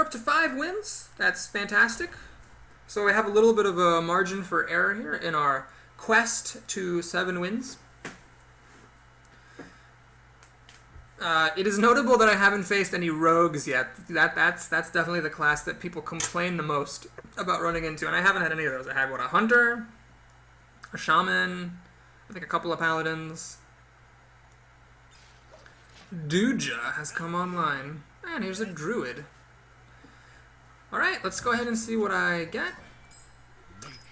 up to 5 wins. That's fantastic. So we have a little bit of a margin for error here in our quest to 7 wins. It is notable that I haven't faced any rogues yet. That's definitely the class that people complain the most about running into, and I haven't had any of those. I had, what, a hunter, a shaman, I think a couple of paladins. Duja has come online, and here's a druid. Alright, let's go ahead and see what I get.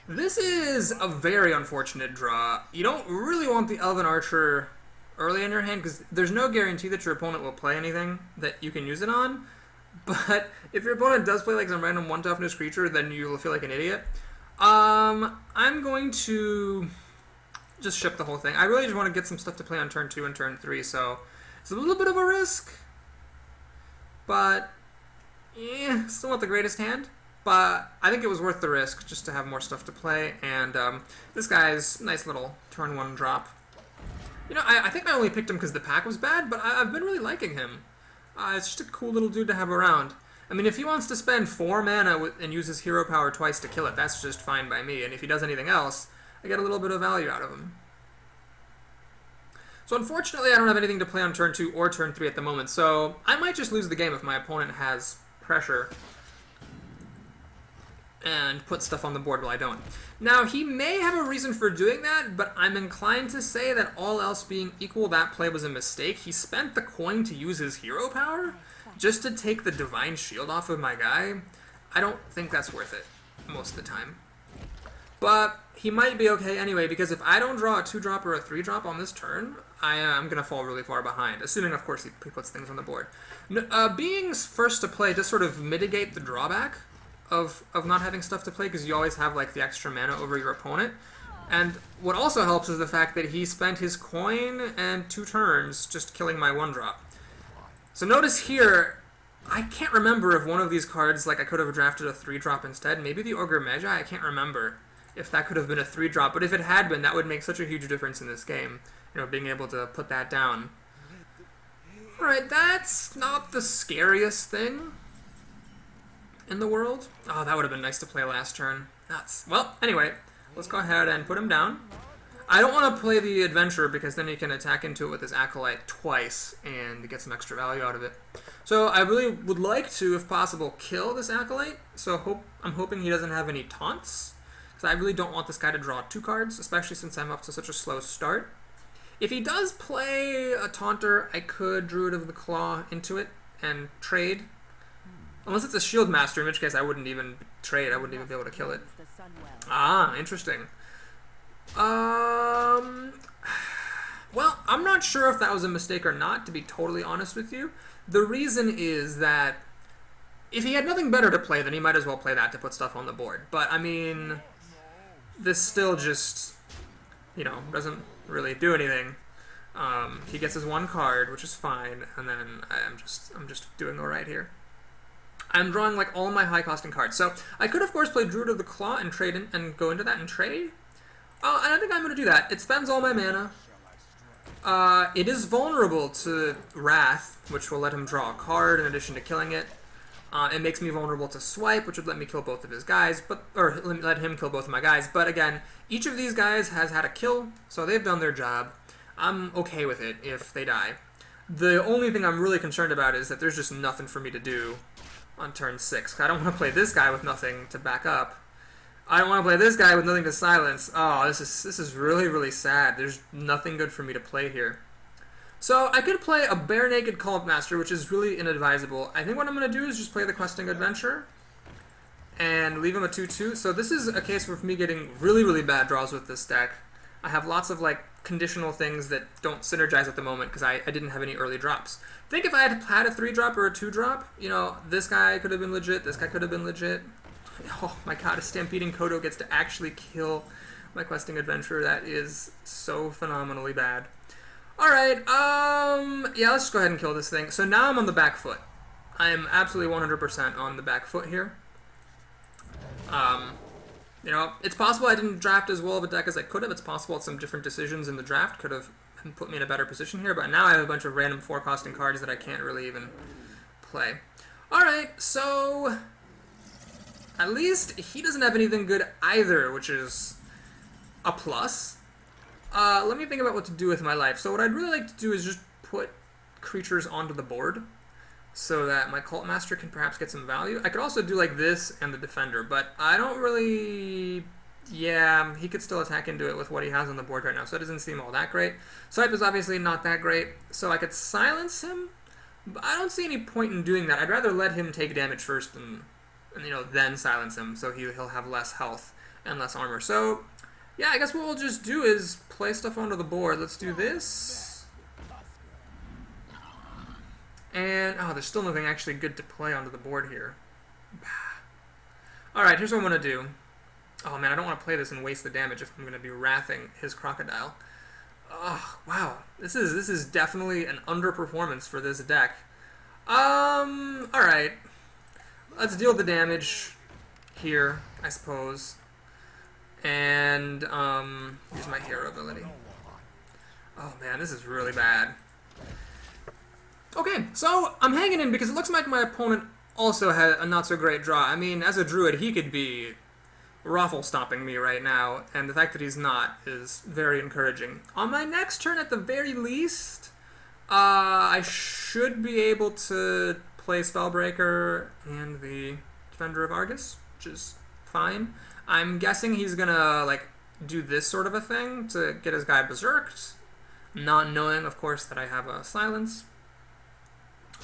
This is a very unfortunate draw. You don't really want the Elven Archer early in your hand, because there's no guarantee that your opponent will play anything that you can use it on. But if your opponent does play like some random 1 toughness creature, then you'll feel like an idiot. I'm going to just ship the whole thing. I really just want to get some stuff to play on turn 2 and turn 3, so it's a little bit of a risk. But, still not the greatest hand. But I think it was worth the risk just to have more stuff to play. And this guy's nice little turn 1 drop. You know, I think I only picked him because the pack was bad, but I've been really liking him. It's just a cool little dude to have around. I mean, if he wants to spend 4 mana and use his hero power twice to kill it, that's just fine by me. And if he does anything else, I get a little bit of value out of him. So unfortunately, I don't have anything to play on turn 2 or turn 3 at the moment, so I might just lose the game if my opponent has pressure and put stuff on the board while I don't. Now, he may have a reason for doing that, but I'm inclined to say that all else being equal, that play was a mistake. He spent the coin to use his hero power just to take the Divine Shield off of my guy. I don't think that's worth it most of the time. But he might be okay anyway, because if I don't draw a 2-drop or a 3-drop on this turn, I'm going to fall really far behind, assuming, of course, he puts things on the board. Being first to play does sort of mitigate the drawback of not having stuff to play, because you always have like the extra mana over your opponent. And what also helps is the fact that he spent his coin and 2 turns just killing my 1-drop. So notice here, I can't remember if one of these cards, like I could have drafted a 3-drop instead. Maybe the Ogre Magi, I can't remember if that could have been a 3-drop, but if it had been, that would make such a huge difference in this game, you know, being able to put that down. Alright, that's not the scariest thing in the world. Oh, that would have been nice to play last turn. Nuts. Well, anyway, let's go ahead and put him down. I don't want to play the Adventurer because then he can attack into it with his Acolyte twice and get some extra value out of it. So I really would like to, if possible, kill this Acolyte. So I'm hoping he doesn't have any taunts, because I really don't want this guy to draw 2 cards, especially since I'm up to such a slow start. If he does play a Taunter, I could Druid of the Claw into it and trade. Unless it's a Shield Master, in which case I wouldn't even trade. I wouldn't even be able to kill it. Ah, interesting. Well, I'm not sure if that was a mistake or not, to be totally honest with you. The reason is that if he had nothing better to play, then he might as well play that to put stuff on the board. But, I mean, this still just, you know, doesn't really do anything. He gets his 1 card, which is fine, and then I'm just doing alright here. I'm drawing like all my high-costing cards. So I could, of course, play Druid of the Claw and trade in, and go into that and trade. Oh, and I think I'm going to do that. It spends all my mana. It is vulnerable to Wrath, which will let him draw a card in addition to killing it. It makes me vulnerable to Swipe, which would let me kill both of his guys, or let him kill both of my guys. But again, each of these guys has had a kill, so they've done their job. I'm okay with it if they die. The only thing I'm really concerned about is that there's just nothing for me to do on turn 6. I don't want to play this guy with nothing to back up. I don't want to play this guy with nothing to silence. Oh, this is really, really sad. There's nothing good for me to play here. So I could play a Bare Naked Cult Master, which is really inadvisable. I think what I'm going to do is just play the Questing Adventure and leave him a 2/2. So this is a case of me getting really, really bad draws with this deck. I have lots of like conditional things that don't synergize at the moment because I didn't have any early drops. I think if I had had a 3-drop or a 2-drop, you know, this guy could have been legit, this guy could have been legit. Oh my god, a Stampeding Kodo gets to actually kill my Questing Adventurer. That is so phenomenally bad. Alright, yeah, let's just go ahead and kill this thing. So now I'm on the back foot. I am absolutely 100% on the back foot here. You know, it's possible I didn't draft as well of a deck as I could have. It's possible that some different decisions in the draft could have put me in a better position here, but now I have a bunch of random 4-costing cards that I can't really even play. Alright, so at least he doesn't have anything good either, which is a plus. Let me think about what to do with my life. So what I'd really like to do is just put creatures onto the board so that my Cult Master can perhaps get some value. I could also do like this and the Defender, but I don't really... Yeah, he could still attack into it with what he has on the board right now, so it doesn't seem all that great. Swipe is obviously not that great, so I could silence him, but I don't see any point in doing that. I'd rather let him take damage first and you know, then silence him, so he'll have less health and less armor. So, yeah, I guess what we'll just do is play stuff onto the board. Let's do this. And, oh, there's still nothing actually good to play onto the board here. Alright, here's what I'm going to do. Oh man, I don't want to play this and waste the damage if I'm going to be wrathing his Crocodile. Oh, wow. This is definitely an underperformance for this deck. Alright. Let's deal the damage here, I suppose. And, use my hero ability. Oh man, this is really bad. Okay, so I'm hanging in because it looks like my opponent also had a not so great draw. I mean, as a Druid, he could be raffle stomping me right now, and the fact that he's not is very encouraging. On my next turn, at the very least, I should be able to play Spellbreaker and the Defender of Argus, which is fine. I'm guessing he's gonna like do this sort of a thing to get his guy berserked, not knowing, of course, that I have a silence.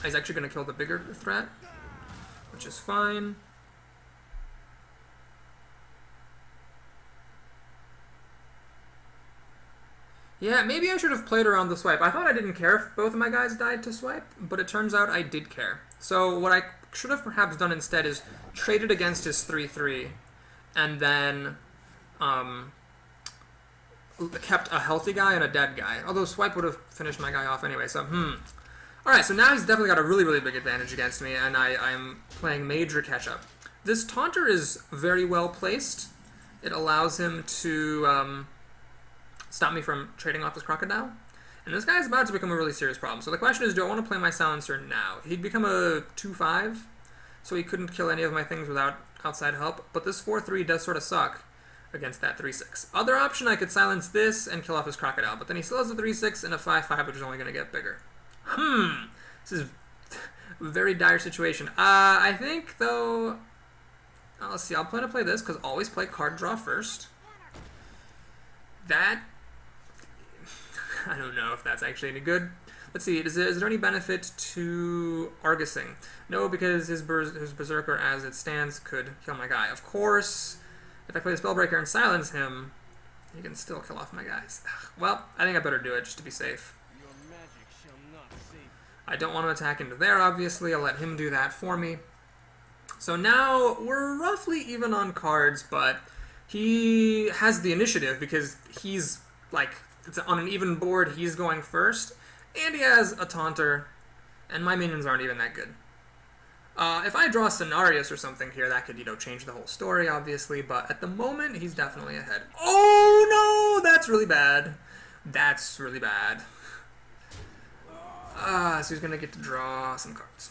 He's actually gonna kill the bigger threat, which is fine. Yeah, maybe I should have played around the swipe. I thought I didn't care if both of my guys died to swipe, but it turns out I did care. So what I should have perhaps done instead is traded against his 3/3, and then kept a healthy guy and a dead guy. Although swipe would have finished my guy off anyway, so Alright, so now he's definitely got a really, really big advantage against me, and I'm playing major catch-up. This Taunter is very well placed. It allows him to stop me from trading off his Crocodile. And this guy's about to become a really serious problem. So the question is, do I want to play my Silencer now? He'd become a 2/5, so he couldn't kill any of my things without outside help. But this 4/3 does sort of suck against that 3/6. Other option, I could silence this and kill off his Crocodile. But then he still has a 3/6 and a 5/5, which is only going to get bigger. This is a very dire situation. I think, though... let's see, I'll plan to play this, because always play card draw first. That... I don't know if that's actually any good. Let's see, is there any benefit to Argusing? No, because his Berserker, as it stands, could kill my guy. Of course, if I play the Spellbreaker and silence him, he can still kill off my guys. Well, I think I better do it, just to be safe. I don't want to attack into there, obviously. I'll let him do that for me. So now we're roughly even on cards, but he has the initiative because he's, like, it's on an even board, he's going first, and he has a Taunter, and my minions aren't even that good. If I draw Scenarios or something here, that could, you know, change the whole story, obviously, but at the moment, he's definitely ahead. Oh, no! That's really bad. That's really bad. So he's going to get to draw some cards.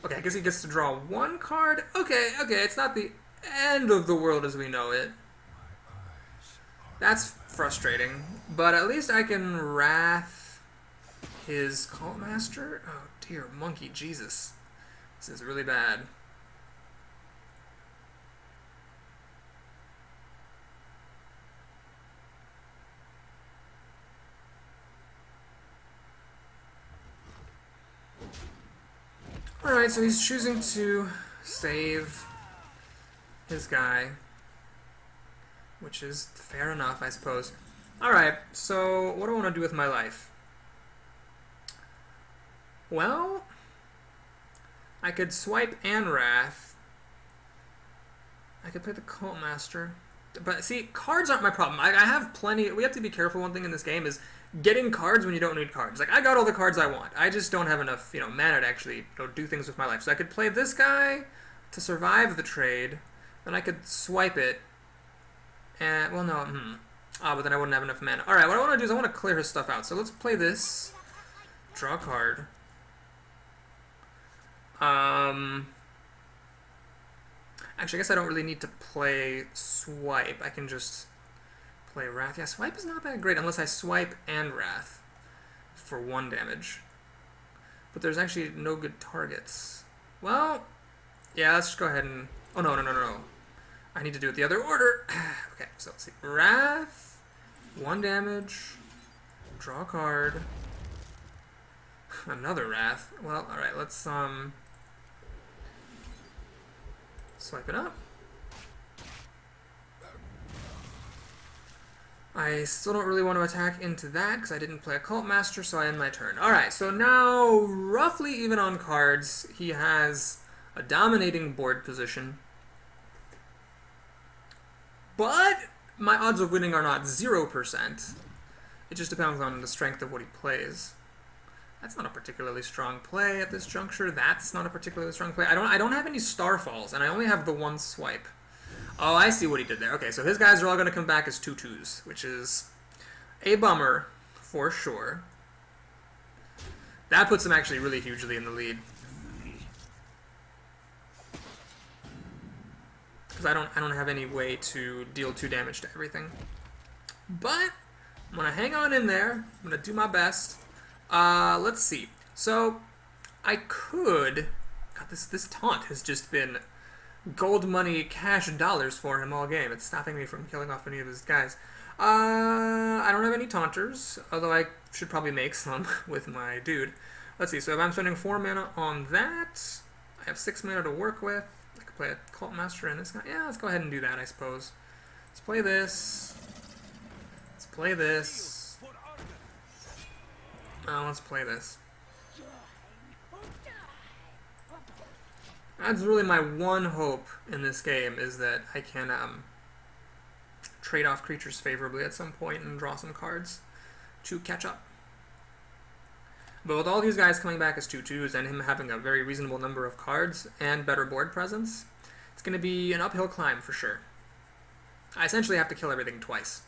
Okay, I guess he gets to draw one card. Okay, it's not the end of the world as we know it. That's frustrating, but at least I can Wrath his Cult Master. Oh dear, monkey, Jesus. This is really bad. Alright, so he's choosing to save his guy, which is fair enough, I suppose. Alright, so what do I want to do with my life? Well, I could swipe and Wrath. I could play the Cult Master. But see, cards aren't my problem. I have plenty. We have to be careful. One thing in this game is getting cards when you don't need cards. Like, I got all the cards I want. I just don't have enough, you know, mana to actually do things with my life. So I could play this guy to survive the trade. Then I could swipe it. And, well, no, but then I wouldn't have enough mana. Alright, what I want to do is I want to clear his stuff out. So let's play this. Draw a card. Actually, I guess I don't really need to play Swipe. I can just play Wrath. Yeah, Swipe is not that great unless I Swipe and Wrath for 1 damage. But there's actually no good targets. Well, yeah, let's just go ahead and... Oh, no. I need to do it the other order. Okay, so let's see. Wrath, 1 damage, draw a card, another Wrath. Well, alright, let's swipe it up. I still don't really want to attack into that because I didn't play a Cult Master, so I end my turn. Alright, so now, roughly even on cards, he has a dominating board position. But my odds of winning are not 0%. It just depends on the strength of what he plays. That's not a particularly strong play at this juncture. That's not a particularly strong play. I don't have any Starfalls, and I only have the 1 swipe. Oh, I see what he did there. Okay, so his guys are all going to come back as 2/2s, which is a bummer for sure. That puts him actually really hugely in the lead. Because I don't have any way to deal 2 damage to everything. But I'm going to hang on in there. I'm going to do my best. Let's see. So I could... God, this taunt has just been gold money, cash, dollars for him all game. It's stopping me from killing off any of his guys. I don't have any taunters, although I should probably make some with my dude. Let's see. So if I'm spending 4 mana on that, I have 6 mana to work with. I could play a Cult Master and this guy. Yeah, let's go ahead and do that, I suppose. Let's play this. Let's play this. Let's play this. That's really my one hope in this game, is that I can trade off creatures favorably at some point and draw some cards to catch up. But with all these guys coming back as 2/2s and him having a very reasonable number of cards and better board presence, it's going to be an uphill climb for sure. I essentially have to kill everything twice.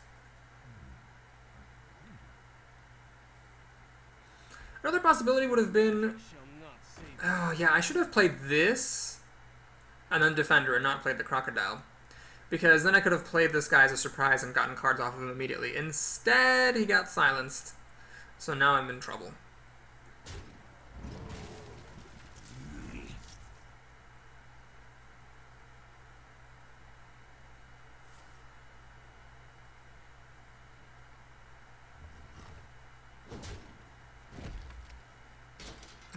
Another possibility would have been... Oh, yeah, I should have played this and then Defender and not played the Crocodile. Because then I could have played this guy as a surprise and gotten cards off of him immediately. Instead, he got silenced. So now I'm in trouble.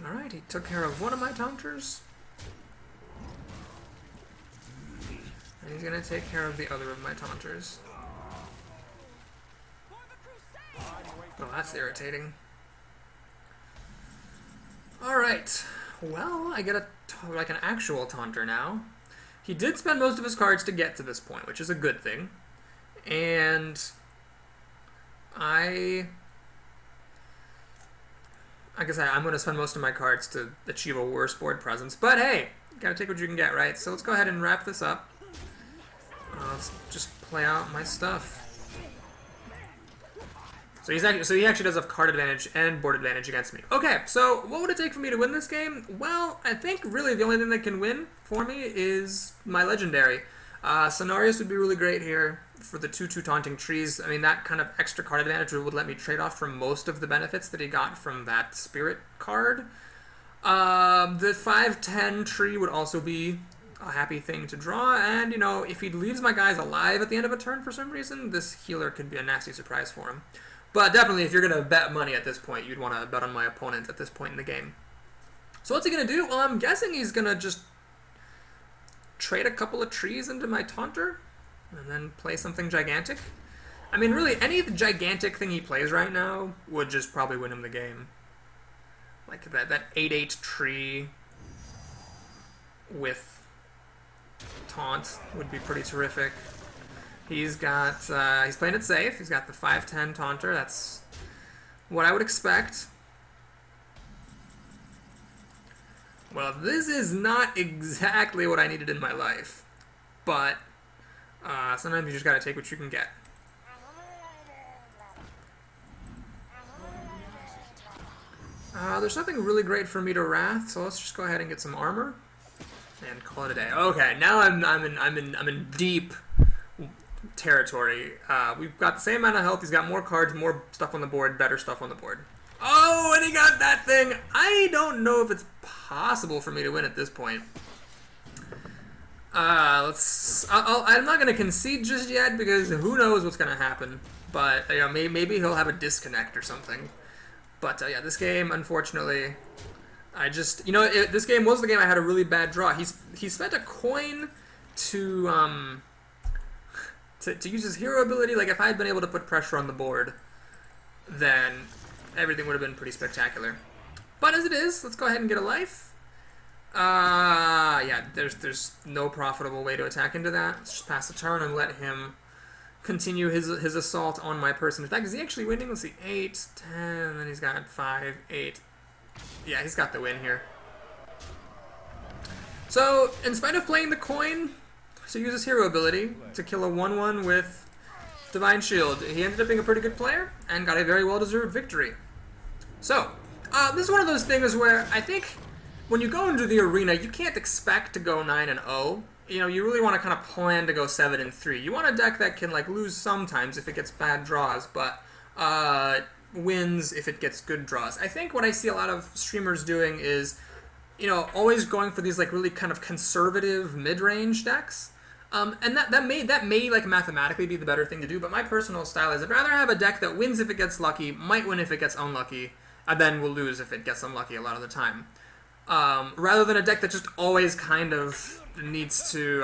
Alright, he took care of one of my taunters. And he's going to take care of the other of my taunters. Oh, that's irritating. Alright, well, I get like an actual taunter now. He did spend most of his cards to get to this point, which is a good thing. And like I said, I'm going to spend most of my cards to achieve a worse board presence. But hey, you gotta take what you can get, right? So let's go ahead and wrap this up. Let's just play out my stuff. So he actually does have card advantage and board advantage against me. Okay, so what would it take for me to win this game? Well, I think really the only thing that can win for me is my legendary. Cenarius would be really great here for the 2/2 taunting trees. I mean, that kind of extra card advantage would let me trade off from most of the benefits that he got from that spirit card. The 5/10 tree would also be a happy thing to draw, and, you know, if he leaves my guys alive at the end of a turn for some reason, this healer could be a nasty surprise for him. But definitely, if you're going to bet money at this point, you'd want to bet on my opponent at this point in the game. So what's he going to do? Well, I'm guessing he's going to just trade a couple of trees into my taunter, and then play something gigantic. I mean, really, any gigantic thing he plays right now would just probably win him the game. Like that 8/8 tree with taunt would be pretty terrific. He's got, he's playing it safe. He's got the 5/10 taunter. That's what I would expect. Well, this is not exactly what I needed in my life, but sometimes you just gotta take what you can get. There's nothing really great for me to wrath, so let's just go ahead and get some armor and call it a day. Okay, now I'm in deep territory. We've got the same amount of health. He's got more cards, more stuff on the board, better stuff on the board. Oh, and he got that thing. I don't know if it's possible for me to win at this point. I'm not gonna concede just yet because who knows what's gonna happen. But you know, maybe he'll have a disconnect or something. But yeah, this game, unfortunately, I just this game was the game I had a really bad draw. He spent a coin to use his hero ability. Like if I had been able to put pressure on the board, then everything would have been pretty spectacular. But as it is, let's go ahead and get a life. Yeah, there's no profitable way to attack into that. Let's just pass the turn and let him continue his assault on my person. In fact, is he actually winning? Let's see, 8, 10, and then he's got 5, 8. Yeah, he's got the win here. So, in spite of playing the coin to use his hero ability to kill a 1/1 with Divine Shield, he ended up being a pretty good player and got a very well-deserved victory. So, this is one of those things where I think when you go into the arena, you can't expect to go 9-0. You know, you really want to kind of plan to go 7-3. You want a deck that can like lose sometimes if it gets bad draws, but wins if it gets good draws. I think what I see a lot of streamers doing is, you know, always going for these like really kind of conservative mid-range decks. And that may like mathematically be the better thing to do, but my personal style is I'd rather have a deck that wins if it gets lucky, might win if it gets unlucky, and then will lose if it gets unlucky a lot of the time. Rather than a deck that just always kind of needs to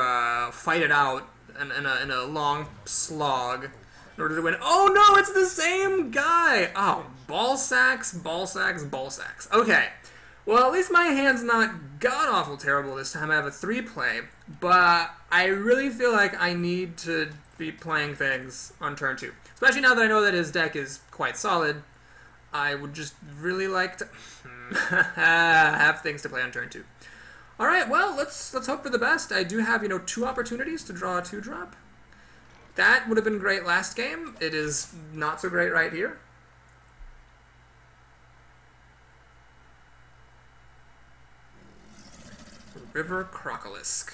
fight it out in a long slog in order to win. Oh no, it's the same guy! Oh, ball sacks, ball sacks, ball sacks. Okay, well at least my hand's not god-awful terrible this time. I have a 3-play, but I really feel like I need to be playing things on turn 2. Especially now that I know that his deck is quite solid. I would just really like to have things to play on turn 2. Alright, well, let's hope for the best. I do have, 2 opportunities to draw a 2-drop. That would have been great last game. It is not so great right here. River Crocolisk.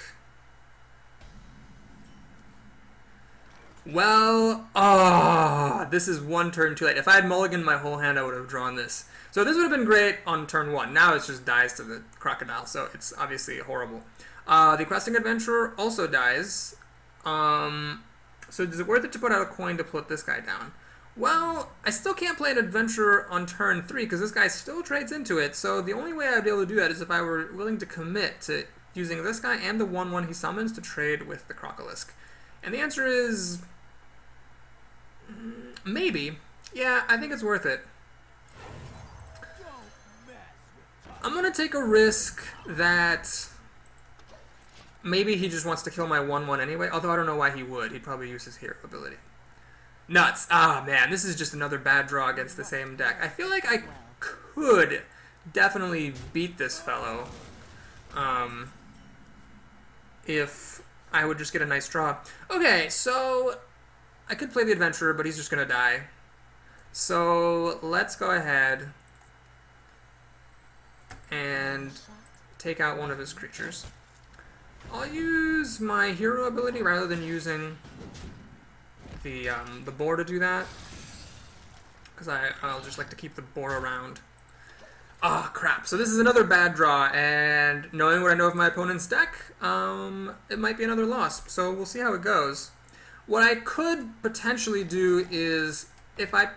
Well, this is 1 turn too late. If I had mulliganed my whole hand, I would have drawn this. So this would have been great on turn 1. Now it just dies to the crocodile, so it's obviously horrible. The Questing Adventurer also dies. So is it worth it to put out a coin to put this guy down? Well, I still can't play an Adventurer on turn 3 because this guy still trades into it, so the only way I'd be able to do that is if I were willing to commit to using this guy and the 1/1 he summons to trade with the Crocolisk. And the answer is maybe. Yeah, I think it's worth it. I'm going to take a risk that maybe he just wants to kill my 1/1 anyway, although I don't know why he would. He'd probably use his hero ability. Nuts. Ah, man, this is just another bad draw against the same deck. I feel like I could definitely beat this fellow if I would just get a nice draw. Okay, so I could play the Adventurer, but he's just going to die. So let's go ahead and take out one of his creatures. I'll use my hero ability rather than using the boar to do that, because I'll just like to keep the boar around. Ah, crap. So this is another bad draw, and knowing what I know of my opponent's deck, it might be another loss. So we'll see how it goes. What I could potentially do is, if I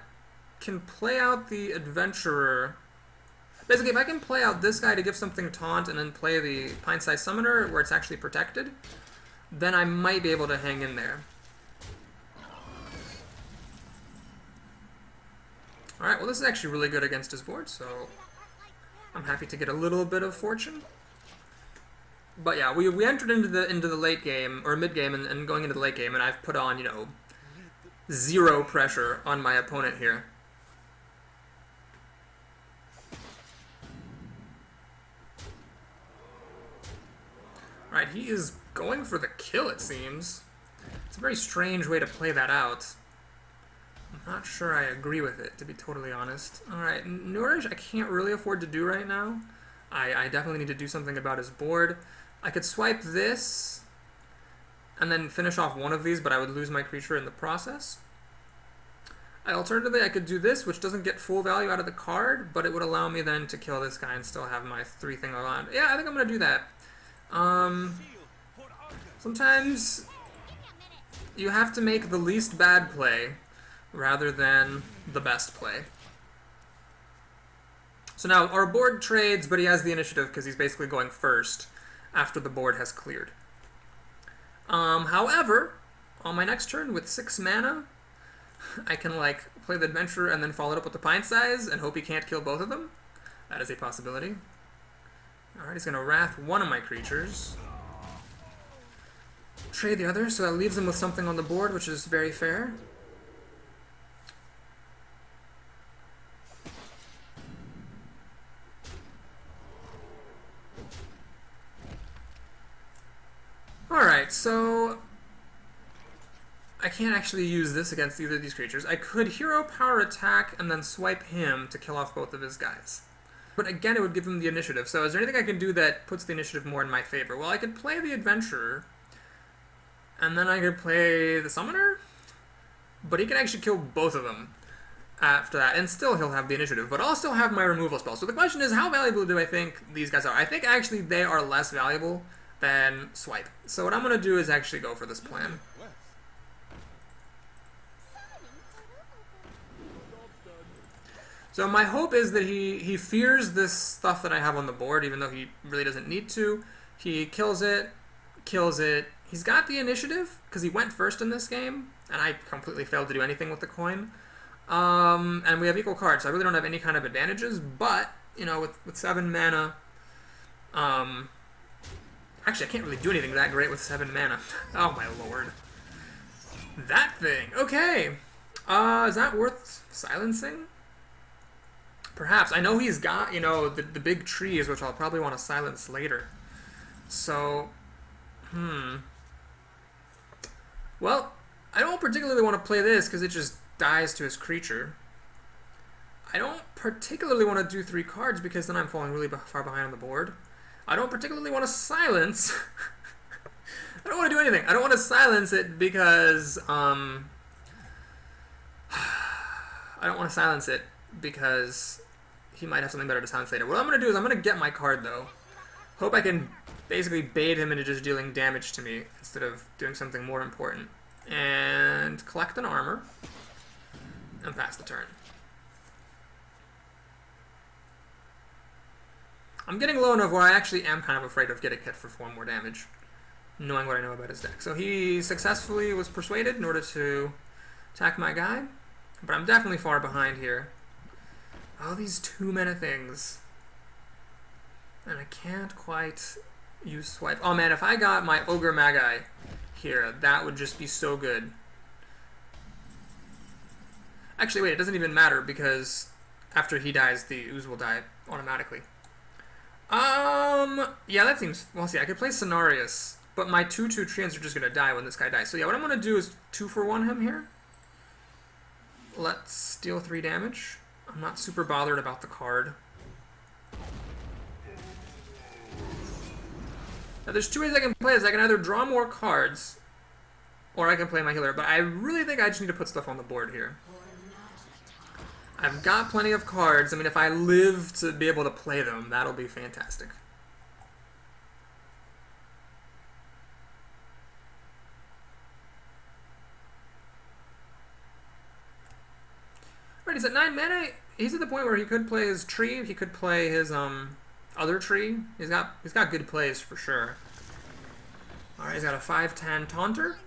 can play out the Adventurer, basically if I can play out this guy to give something taunt and then play the Pint-Sized Summoner where it's actually protected, then I might be able to hang in there. Alright, well this is actually really good against his board, so I'm happy to get a little bit of fortune. But yeah, we entered into the late game, or mid game, and going into the late game, and I've put on, 0 pressure on my opponent here. Alright, he is going for the kill, it seems. It's a very strange way to play that out. Not sure I agree with it, to be totally honest. Alright, Nourish I can't really afford to do right now. I definitely need to do something about his board. I could swipe this and then finish off one of these, but I would lose my creature in the process. Alternatively, I could do this, which doesn't get full value out of the card, but it would allow me then to kill this guy and still have my 3 thing around. Yeah, I think I'm going to do that. Sometimes you have to make the least bad play rather than the best play. So now our board trades, but he has the initiative because he's basically going first after the board has cleared. However, on my next turn with 6 mana, I can like play the Adventurer and then follow it up with the Pint Size and hope he can't kill both of them. That is a possibility. Alright, he's going to Wrath one of my creatures. Trade the other, so that leaves him with something on the board, which is very fair. Alright, so I can't actually use this against either of these creatures. I could Hero Power attack and then swipe him to kill off both of his guys. But again, it would give him the initiative. So is there anything I can do that puts the initiative more in my favor? Well, I could play the Adventurer, and then I could play the Summoner, but he can actually kill both of them after that, and still he'll have the initiative, but I'll still have my removal spell. So the question is, how valuable do I think these guys are? I think actually they are less valuable than Swipe. So what I'm going to do is actually go for this plan. So my hope is that he fears this stuff that I have on the board, even though he really doesn't need to. He kills it. He's got the initiative, because he went first in this game, and I completely failed to do anything with the coin. And we have equal cards, so I really don't have any kind of advantages, but, you know, with 7 mana, actually I can't really do anything that great with 7 mana. Oh my lord. That thing. Okay. Is that worth silencing? Perhaps. I know he's got, you know, the big trees, which I'll probably want to silence later. So, well, I don't particularly want to play this because it just dies to his creature. I don't particularly want to do 3 cards because then I'm falling really far behind on the board. I don't particularly want to silence. I don't want to do anything. I don't want to silence it because, I don't want to silence it because he might have something better to silence later. What I'm going to do is I'm going to get my card, though. Hope I can basically bait him into just dealing damage to me instead of doing something more important. And collect an armor and pass the turn. I'm getting low enough where I actually am kind of afraid of getting hit for 4 more damage, knowing what I know about his deck. So he successfully was persuaded in order to attack my guy, but I'm definitely far behind here. All these 2 mana things. And I can't quite use Swipe. Oh man, if I got my Ogre Magi here, that would just be so good. Actually, wait, it doesn't even matter because after he dies, the Ooze will die automatically. Yeah, that seems... Well, see, I could play Cenarius, but my 2/2 treants are just going to die when this guy dies. So yeah, what I'm going to do is 2-for-1 him here. Let's deal 3 damage. I'm not super bothered about the card. Now, there's 2 ways I can play this. I can either draw more cards, or I can play my healer, but I really think I just need to put stuff on the board here. I've got plenty of cards. I mean, if I live to be able to play them, that'll be fantastic. Right, he's at 9 mana. He's at the point where he could play his tree. He could play his other tree. He's got good plays for sure. All right, he's got a 5/10 Taunter.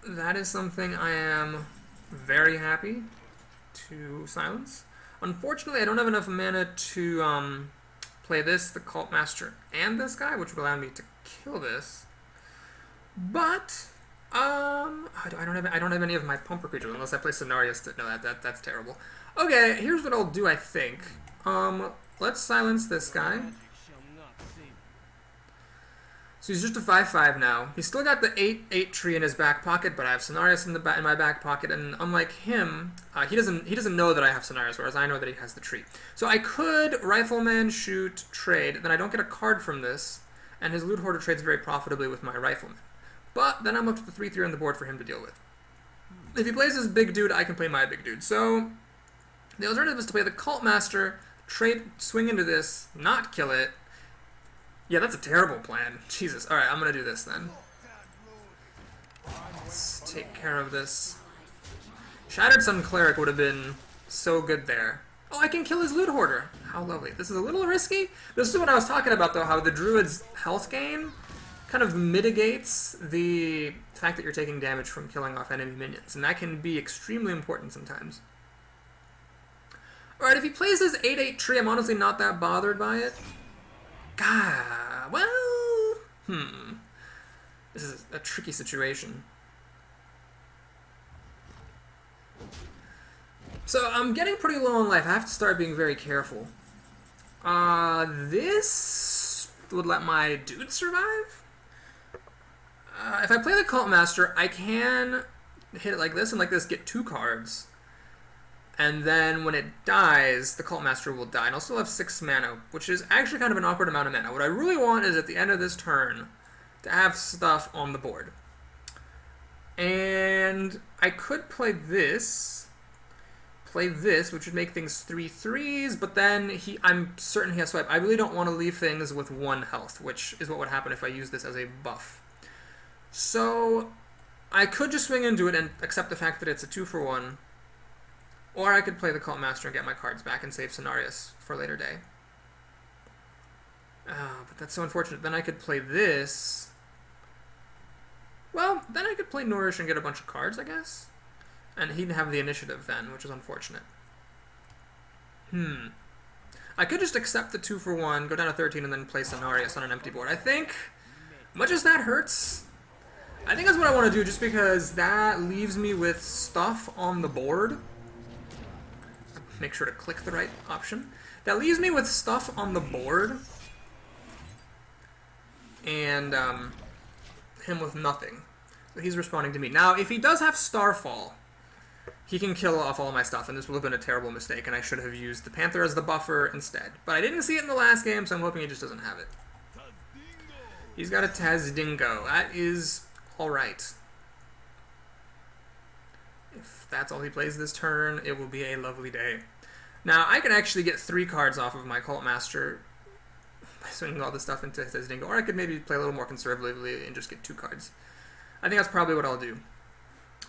That is something I am very happy to silence. Unfortunately, I don't have enough mana to play this, the Cult Master, and this guy, which would allow me to kill this. But I don't have any of my Pumper creatures unless I play Cenarius. No, that's terrible. Okay, here's what I'll do. I think. Let's silence this guy. So he's just a 5/5 now. He's still got the 8/8 tree in his back pocket, but I have Cenarius in my back pocket, and unlike him, he doesn't know that I have Cenarius, whereas I know that he has the tree. So I could Rifleman, shoot, trade, then I don't get a card from this, and his Loot Hoarder trades very profitably with my Rifleman. But then I'm up to the 3/3 on the board for him to deal with. If he plays his big dude, I can play my big dude. So the alternative is to play the Cult Master, trade, swing into this, not kill it. Yeah, that's a terrible plan. Jesus. Alright, I'm gonna do this then. Let's take care of this. Shattered Sun Cleric would have been so good there. Oh, I can kill his Loot Hoarder. How lovely. This is a little risky. This is what I was talking about, though, how the Druid's health gain kind of mitigates the fact that you're taking damage from killing off enemy minions, and that can be extremely important sometimes. Alright, if he plays his 8/8 tree, I'm honestly not that bothered by it. God, well, this is a tricky situation. So I'm getting pretty low on life. I have to start being very careful. This would let my dude survive. If I play the Cult Master, I can hit it like this and like this, get 2 cards. And then when it dies, the Cult Master will die. And I'll still have 6 mana, which is actually kind of an awkward amount of mana. What I really want is at the end of this turn to have stuff on the board. And I could play this, which would make things 3/3s, but then I'm certain he has swipe. I really don't want to leave things with 1 health, which is what would happen if I use this as a buff. So I could just swing into it and accept the fact that it's a 2-for-1. Or I could play the Cult Master and get my cards back and save Cenarius for a later day. But that's so unfortunate. Then I could play this. Well, then I could play Nourish and get a bunch of cards, I guess. And he'd have the initiative then, which is unfortunate. I could just accept the 2-for-1, go down to 13, and then play Cenarius on an empty board. I think, much as that hurts, I think that's what I want to do, just because that leaves me with stuff on the board. Make sure to click the right option. That leaves me with stuff on the board, and him with nothing. So he's responding to me. Now, if he does have Starfall, he can kill off all my stuff, and this will have been a terrible mistake, and I should have used the Panther as the buffer instead. But I didn't see it in the last game, so I'm hoping he just doesn't have it. He's got a Tazdingo. That is alright. If that's all he plays this turn, it will be a lovely day. Now, I can actually get 3 cards off of my Cult Master by swinging all this stuff into his Dingo, or I could maybe play a little more conservatively and just get 2 cards. I think that's probably what I'll do.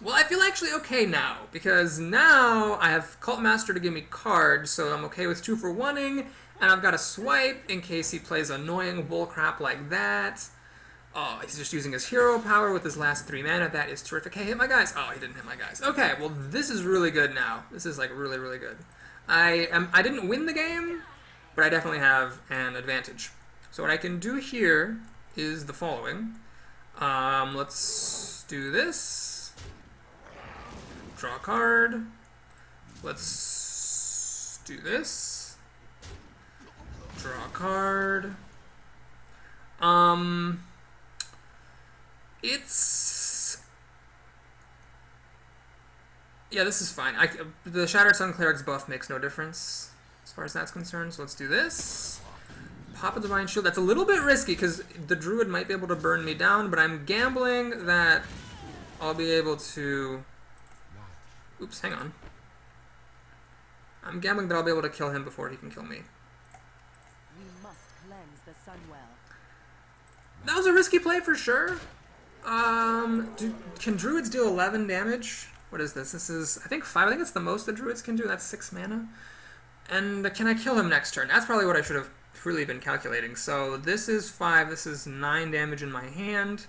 Well, I feel actually okay now, because now I have Cult Master to give me cards, so I'm okay with 2-for-1ing, and I've got a swipe in case he plays annoying bullcrap like that. Oh, he's just using his hero power with his last 3 mana. That is terrific. Hey, hit my guys. Oh, he didn't hit my guys. Okay, well, this is really good now. This is, like, really, really good. I didn't win the game, but I definitely have an advantage. So what I can do here is the following. Let's do this. Draw a card. Let's do this. Draw a card. Yeah, this is fine. The Shattered Sun Cleric's buff makes no difference as far as that's concerned, so let's do this. Pop a Divine Shield. That's a little bit risky, because the Druid might be able to burn me down, but I'm gambling that I'll be able to... Oops, hang on. I'm gambling that I'll be able to kill him before he can kill me. We must cleanse the Sunwell. That was a risky play for sure. Can Druids deal 11 damage? What is this? This is, I think, 5. I think it's the most the Druids can do. That's 6 mana. And can I kill him next turn? That's probably what I should have really been calculating. So this is 5. This is 9 damage in my hand.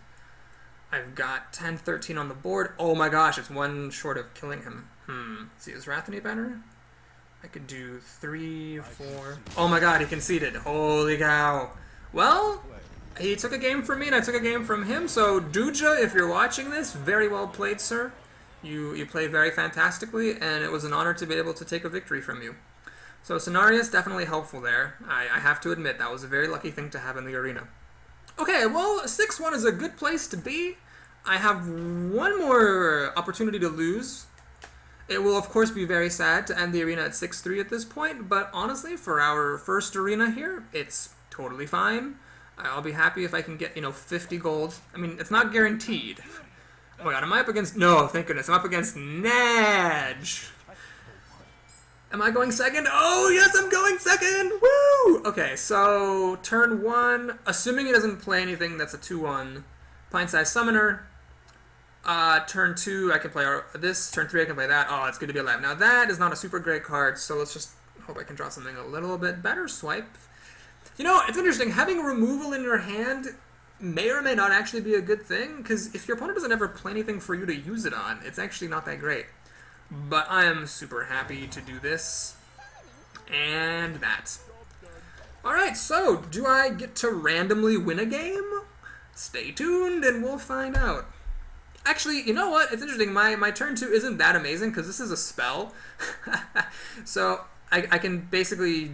I've got 10, 13 on the board. Oh my gosh, it's 1 short of killing him. See, is Wrath any better? I could do 3, 4. Oh my god, he conceded. Holy cow. Well, he took a game from me and I took a game from him. So Duja, if you're watching this, very well played, sir. You played very fantastically, and it was an honor to be able to take a victory from you. So Cenarius, definitely helpful there. I have to admit, that was a very lucky thing to have in the arena. Okay, well, 6-1 is a good place to be. I have one more opportunity to lose. It will, of course, be very sad to end the arena at 6-3 at this point, but honestly, for our first arena here, it's totally fine. I'll be happy if I can get, 50 gold. I mean, it's not guaranteed. Oh my god, am I up against... No, thank goodness, I'm up against Nadge. Am I going second? Oh, yes, I'm going second! Woo! Okay, so turn 1, assuming he doesn't play anything that's a 2-1, Pint-Sized Summoner. Turn 2, I can play this. Turn 3, I can play that. Oh, it's good to be alive. Now, that is not a super great card, so let's just hope I can draw something a little bit better. Swipe. It's interesting. Having removal in your hand may or may not actually be a good thing, because if your opponent doesn't ever play anything for you to use it on, it's actually not that great. But I am super happy to do this. And that. Alright, so, do I get to randomly win a game? Stay tuned and we'll find out. Actually, you know what? It's interesting. My turn 2 isn't that amazing because this is a spell. So I can basically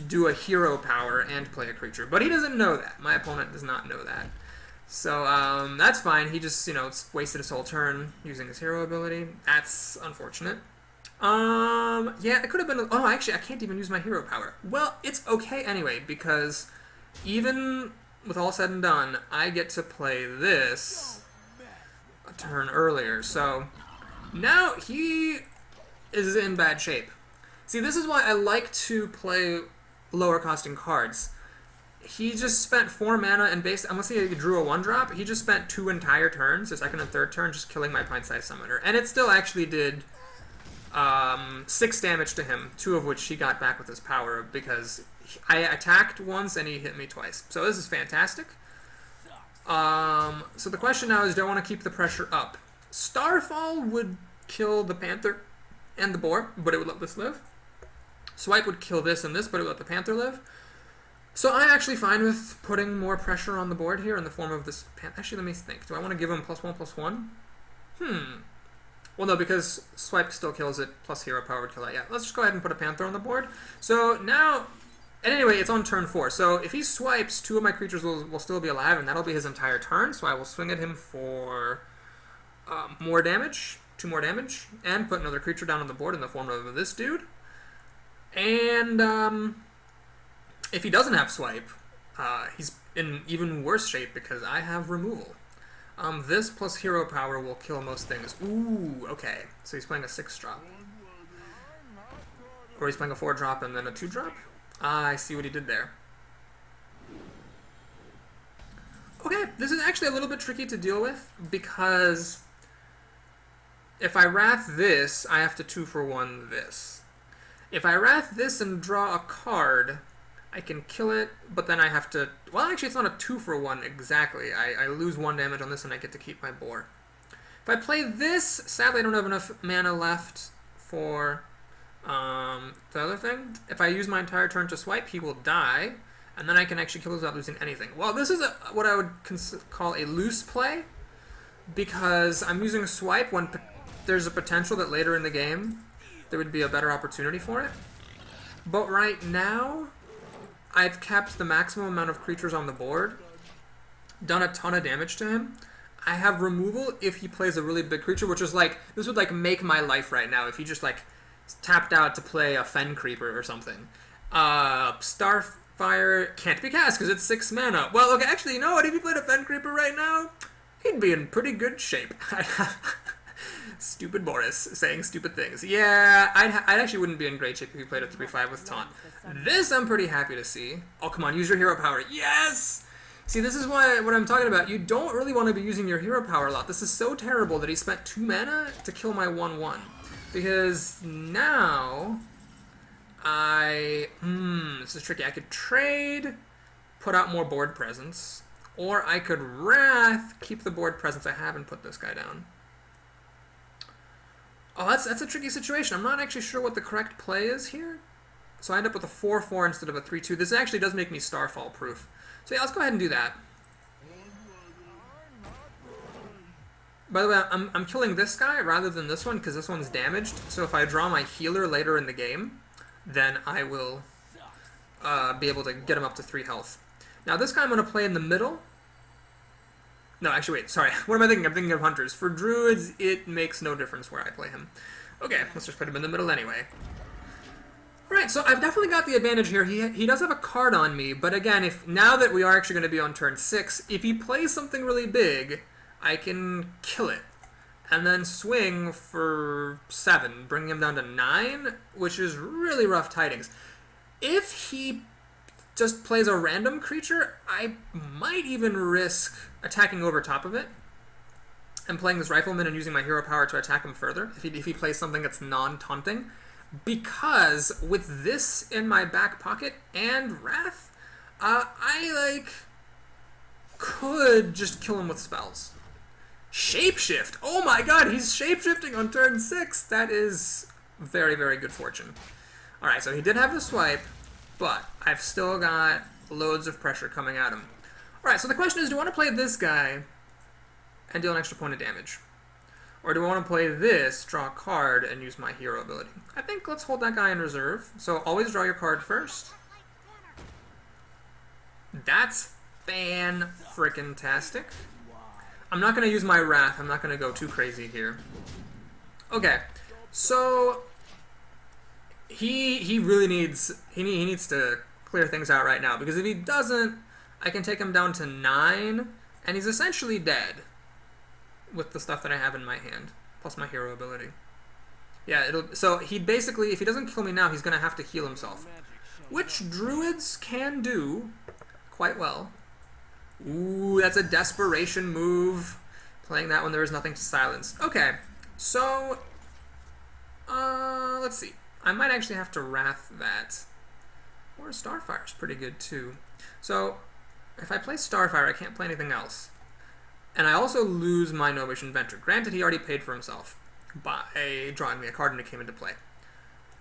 do a hero power and play a creature. But he doesn't know that. My opponent does not know that. So that's fine. He just, wasted his whole turn using his hero ability. That's unfortunate. Yeah, it could have been... Oh, actually, I can't even use my hero power. Well, it's okay anyway because even with all said and done, I get to play this a turn earlier. So now he is in bad shape. See, this is why I like to play lower costing cards. He just spent 4 mana and unless he drew a 1-drop, he just spent 2 entire turns, his second and third turn, just killing my Pint-Sized Summoner. And it still actually did 6 damage to him, 2 of which he got back with his power because I attacked once and he hit me twice. So this is fantastic. So the question now is, do I want to keep the pressure up? Starfall would kill the Panther and the Boar, but it would let this live. Swipe would kill this and this, but it would let the Panther live. So I'm actually fine with putting more pressure on the board here in the form of this Panther. Actually, let me think. Do I want to give him +1/+1? Well, no, because Swipe still kills it, plus Hero Power would kill it. Yeah, let's just go ahead and put a Panther on the board. So now... And anyway, it's on turn 4. So if he swipes, 2 of my creatures will still be alive, and that'll be his entire turn. So I will swing at him for more damage, 2 more damage, and put another creature down on the board in the form of this dude. And if he doesn't have swipe, he's in even worse shape because I have removal. This plus hero power will kill most things. Ooh, okay. So he's playing a 6-drop. Or he's playing a 4-drop and then a 2-drop? Ah, I see what he did there. Okay, this is actually a little bit tricky to deal with because if I wrath this, I have to 2-for-1 this. If I wrath this and draw a card, I can kill it, but then I have to... Well, actually, it's not a 2-for-1 exactly. I lose 1 damage on this and I get to keep my boar. If I play this, sadly I don't have enough mana left for the other thing. If I use my entire turn to swipe, he will die, and then I can actually kill this without losing anything. Well, this is what I would call a loose play, because I'm using a swipe when there's a potential that later in the game there would be a better opportunity for it. But right now, I've kept the maximum amount of creatures on the board, done a ton of damage to him. I have removal if he plays a really big creature, which is like, this would like make my life right now if he just like tapped out to play a Fen Creeper or something. Starfire can't be cast because it's 6 mana. Well, okay, actually, you know what? If he played a Fen Creeper right now, he'd be in pretty good shape. Stupid Boris saying stupid things. Yeah, I actually wouldn't be in great shape if he played a 3/5 with Taunt. This I'm pretty happy to see. Oh, come on, use your hero power. Yes! See, this is what I'm talking about. You don't really want to be using your hero power a lot. This is so terrible that he spent 2 mana to kill my 1/1. Because now this is tricky. I could trade, put out more board presence, or I could wrath, keep the board presence I have, and put this guy down. Oh, that's a tricky situation. I'm not actually sure what the correct play is here. So I end up with a 4/4 instead of a 3/2. This actually does make me Starfall proof. So yeah, let's go ahead and do that. By the way, I'm killing this guy rather than this one because this one's damaged. So if I draw my healer later in the game, then I will be able to get him up to 3 health. Now this guy I'm going to play in the middle No, actually, wait, sorry. What am I thinking? I'm thinking of hunters. For druids, it makes no difference where I play him. Okay, let's just put him in the middle anyway. Alright, so I've definitely got the advantage here. He does have a card on me, but again, now that we are actually going to be on turn 6, if he plays something really big, I can kill it. And then swing for 7, bringing him down to 9, which is really rough tidings. If he just plays a random creature, I might even risk attacking over top of it and playing this rifleman and using my hero power to attack him further if he plays something that's non-taunting. Because with this in my back pocket and Wrath, I could just kill him with spells. Shapeshift! Oh my god, he's shapeshifting on turn 6! That is very, very good fortune. Alright, so he did have the swipe, but I've still got loads of pressure coming at him. Alright, so the question is, do I want to play this guy and deal an extra point of damage? Or do I want to play this, draw a card, and use my hero ability? I think let's hold that guy in reserve. So always draw your card first. That's fan-frickin-tastic. I'm not going to use my Wrath. I'm not going to go too crazy here. Okay, so he really needs he needs to clear things out right now, because if he doesn't, I can take him down to 9, and he's essentially dead with the stuff that I have in my hand, plus my hero ability. Yeah, so he basically, if he doesn't kill me now, he's going to have to heal himself, which druids can do quite well. Ooh, that's a desperation move. Playing that when there is nothing to silence. Okay, so let's see. I might actually have to Wrath that. Or Starfire's pretty good too. So if I play Starfire, I can't play anything else. And I also lose my Gnomish Inventor. Granted, he already paid for himself by drawing me a card and it came into play.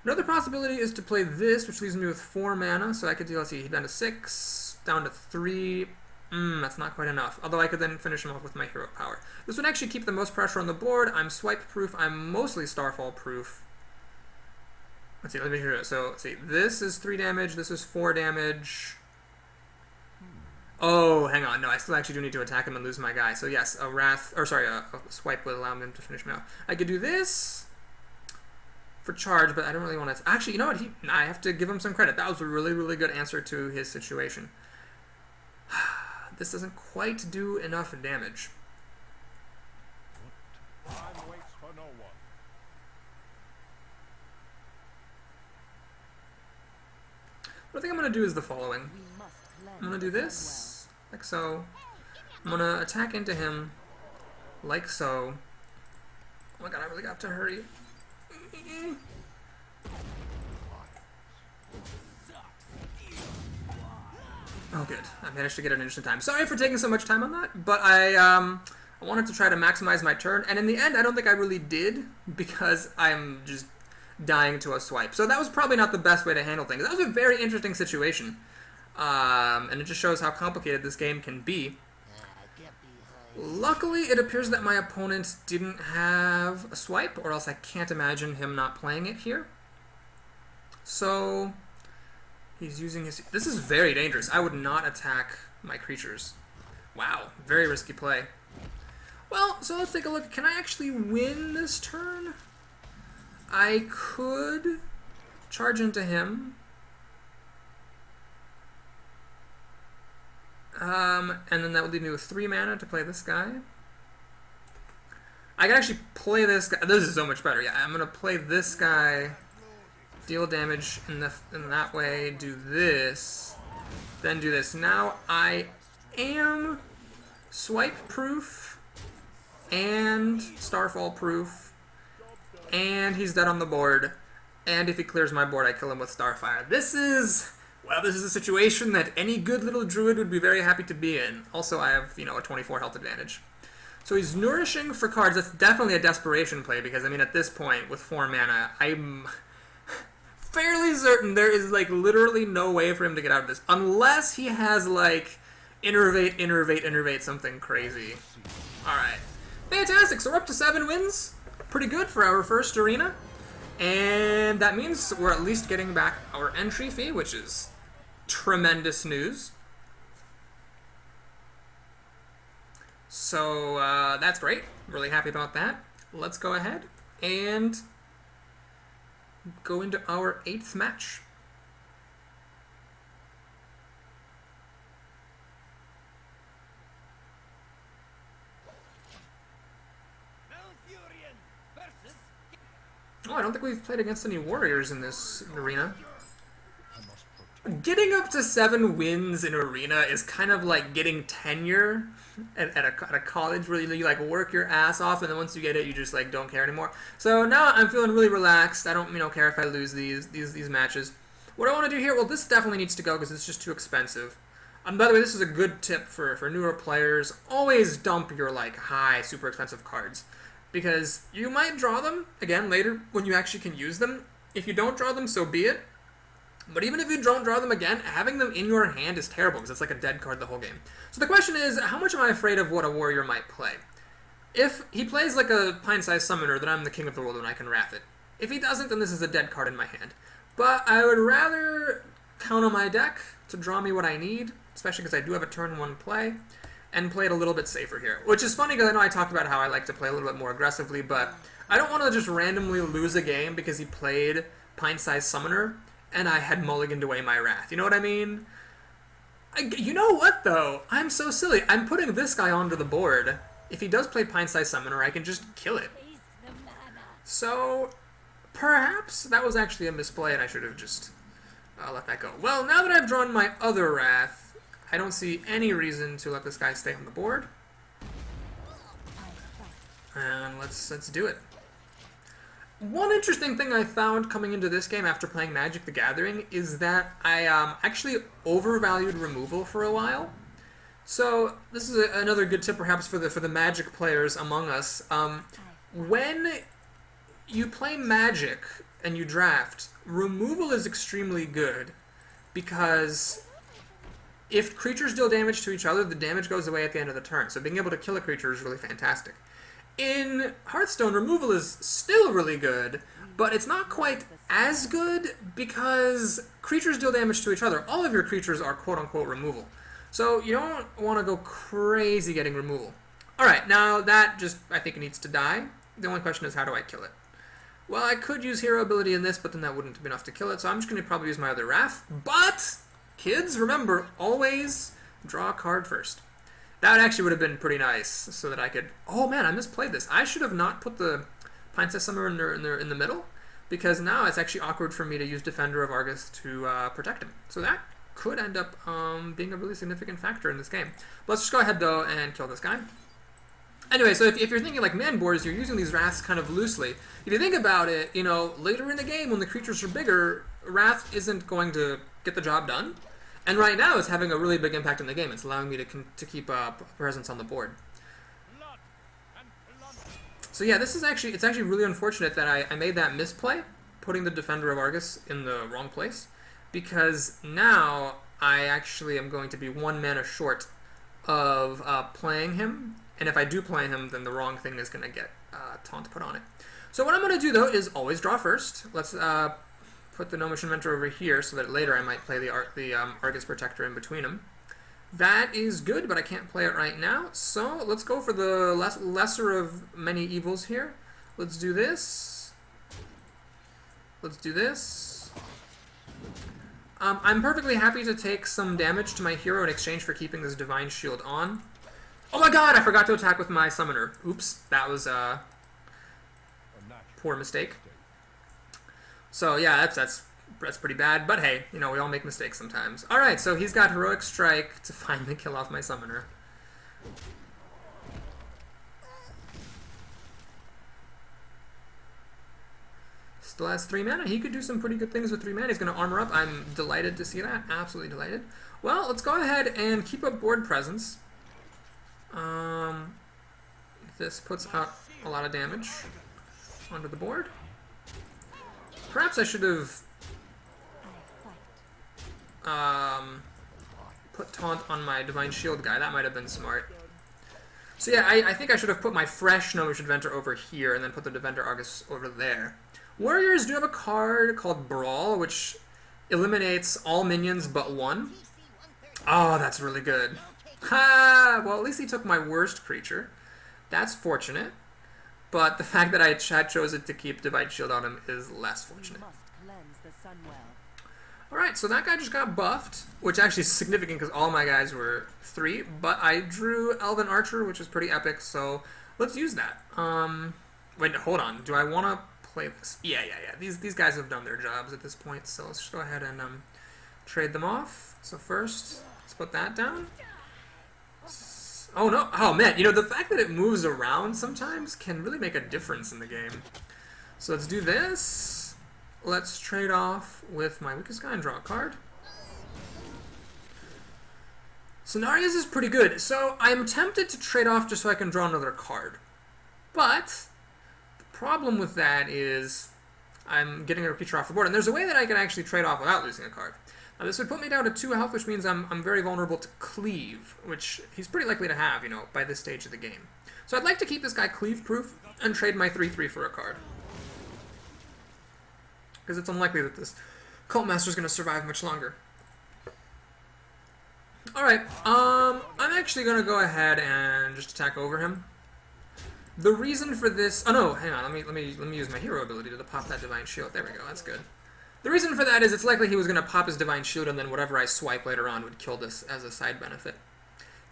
Another possibility is to play this, which leaves me with 4 mana. So I could do, let's see, down to 6, down to 3. That's not quite enough. Although I could then finish him off with my hero power. This would actually keep the most pressure on the board. I'm swipe-proof. I'm mostly Starfall-proof. Let's see, let me hear it. So, let's see. This is 3 damage. This is 4 damage. Oh, hang on. No, I still actually do need to attack him and lose my guy. So yes, a Wrath, or sorry, a swipe would allow him to finish me off. I could do this for charge, but I don't really want to. Actually, you know what? I have to give him some credit. That was a really, really good answer to his situation. This doesn't quite do enough damage. Time waits for no one. What I think I'm going to do is the following. I'm going to do this, like so. I'm going to attack into him, like so. Oh my god, I really got to hurry. Oh good, I managed to get an instant time. Sorry for taking so much time on that, but I wanted to try to maximize my turn, and in the end I don't think I really did, because I'm just dying to a swipe. So that was probably not the best way to handle things. That was a very interesting situation. And it just shows how complicated this game can be. Luckily, it appears that my opponent didn't have a swipe, or else I can't imagine him not playing it here. So he's using his... This is very dangerous. I would not attack my creatures. Wow, very risky play. Well, so let's take a look. Can I actually win this turn? I could charge into him. And then that would leave me with 3 mana to play this guy. I can actually play this guy. This is so much better. Yeah, I'm going to play this guy, deal damage in that way, do this, then do this. Now I am swipe-proof and Starfall-proof, and he's dead on the board. And if he clears my board, I kill him with Starfire. This is... Well, this is a situation that any good little druid would be very happy to be in. Also, I have, a 24 health advantage. So he's nourishing for cards. That's definitely a desperation play, because, I mean, at this point, with 4 mana, I'm fairly certain there is, literally no way for him to get out of this. Unless he has, innervate, something crazy. Alright. Fantastic. So we're up to 7 wins. Pretty good for our first arena. And that means we're at least getting back our entry fee, which is tremendous news. So that's great. Really happy about that. Let's go ahead and go into our 8th match. Oh, I don't think we've played against any warriors in this arena. Getting up to 7 wins in arena is kind of like getting tenure at a college where you like work your ass off, and then once you get it, you just like don't care anymore. So now I'm feeling really relaxed. I don't care if I lose these matches. What I want to do here, well, this definitely needs to go because it's just too expensive. By the way, this is a good tip for newer players. Always dump your like high, super expensive cards, because you might draw them again later when you actually can use them. If you don't draw them, so be it. But even if you don't draw them again, having them in your hand is terrible because it's like a dead card the whole game. So the question is, how much am I afraid of what a warrior might play? If he plays like a pint-sized summoner, then I'm the king of the world and I can wrath it. If he doesn't, then this is a dead card in my hand. But I would rather count on my deck to draw me what I need, especially because I do have a turn 1 play, and play it a little bit safer here. Which is funny because I know I talked about how I like to play a little bit more aggressively, but I don't want to just randomly lose a game because he played pint-sized summoner and I had mulliganed away my wrath. You know what I mean? You know what, though? I'm so silly. I'm putting this guy onto the board. If he does play pint-sized summoner, I can just kill it. So, perhaps that was actually a misplay and I should have just let that go. Well, now that I've drawn my other wrath, I don't see any reason to let this guy stay on the board. And let's do it. One interesting thing I found coming into this game after playing Magic the Gathering is that I actually overvalued removal for a while. So this is another good tip perhaps for the Magic players among us. When you play Magic and you draft, removal is extremely good because if creatures deal damage to each other, the damage goes away at the end of the turn. So being able to kill a creature is really fantastic. In Hearthstone, removal is still really good, but it's not quite as good because creatures deal damage to each other. All of your creatures are quote-unquote removal. So you don't want to go crazy getting removal. Alright, now that just, I think, needs to die. The only question is, how do I kill it? Well, I could use hero ability in this, but then that wouldn't be enough to kill it, so I'm just going to probably use my other Wrath. But, kids, remember, always draw a card first. That actually would have been pretty nice, so that I could... Oh man, I misplayed this. I should have not put the Pint-Sized Summoner in the middle, because now it's actually awkward for me to use Defender of Argus to protect him. So that could end up being a really significant factor in this game. But let's just go ahead, though, and kill this guy. Anyway, so if you're thinking like man boards, you're using these Wraths kind of loosely. If you think about it, you know, later in the game when the creatures are bigger, Wrath isn't going to get the job done. And right now, it's having a really big impact in the game. It's allowing me to keep a presence on the board. So yeah, this is actually, it's actually really unfortunate that I made that misplay, putting the Defender of Argus in the wrong place, because now I actually am going to be 1 mana short of playing him, and if I do play him, then the wrong thing is going to get taunt put on it. So what I'm going to do, though, is always draw first. Let's put the Gnomish Inventor over here so that later I might play the Argus Protector in between them. That is good, but I can't play it right now, so let's go for the lesser of many evils here. Let's do this. Let's do this. I'm perfectly happy to take some damage to my hero in exchange for keeping this Divine Shield on. Oh my god, I forgot to attack with my Summoner. Oops, that was a poor mistake. So yeah, that's pretty bad, but hey, you know, we all make mistakes sometimes. Alright, so he's got Heroic Strike to finally kill off my Summoner. Still has 3 mana. He could do some pretty good things with 3 mana. He's going to armor up. I'm delighted to see that. Absolutely delighted. Well, let's go ahead and keep up board presence. This puts out a lot of damage onto the board. Perhaps I should have put Taunt on my Divine Shield guy. That might have been smart. So yeah, I think I should have put my fresh Gnomish Inventor over here and then put the Defender Argus over there. Warriors do have a card called Brawl, which eliminates all minions but 1. Oh, that's really good. Ha! Well, at least he took my worst creature. That's fortunate. But the fact that I had chosen to keep Divine Shield on him is less We fortunate. must cleanse the Sunwell. Alright, so that guy just got buffed, which actually is significant because all my guys were 3, but I drew Elven Archer, which is pretty epic, so let's use that. Wait, hold on. Do I want to play this? Yeah. These guys have done their jobs at this point, so let's just go ahead and trade them off. So first, let's put that down. Oh no, oh man, you know, the fact that it moves around sometimes can really make a difference in the game. So let's do this. Let's trade off with my weakest guy and draw a card. Cenarios is pretty good, so I'm tempted to trade off just so I can draw another card. But the problem with that is I'm getting a creature off the board, and there's a way that I can actually trade off without losing a card. Now this would put me down to 2 health, which means I'm very vulnerable to cleave, which he's pretty likely to have, you know, by this stage of the game. So I'd like to keep this guy cleave-proof and trade my 3/3 for a card. Because it's unlikely that this Cult Master is going to survive much longer. Alright, I'm actually going to go ahead and just attack over him. The reason for this... Oh no, hang on, let me use my hero ability to pop that Divine Shield. There we go, that's good. The reason for that is it's likely he was going to pop his Divine Shield and then whatever I swipe later on would kill this as a side benefit.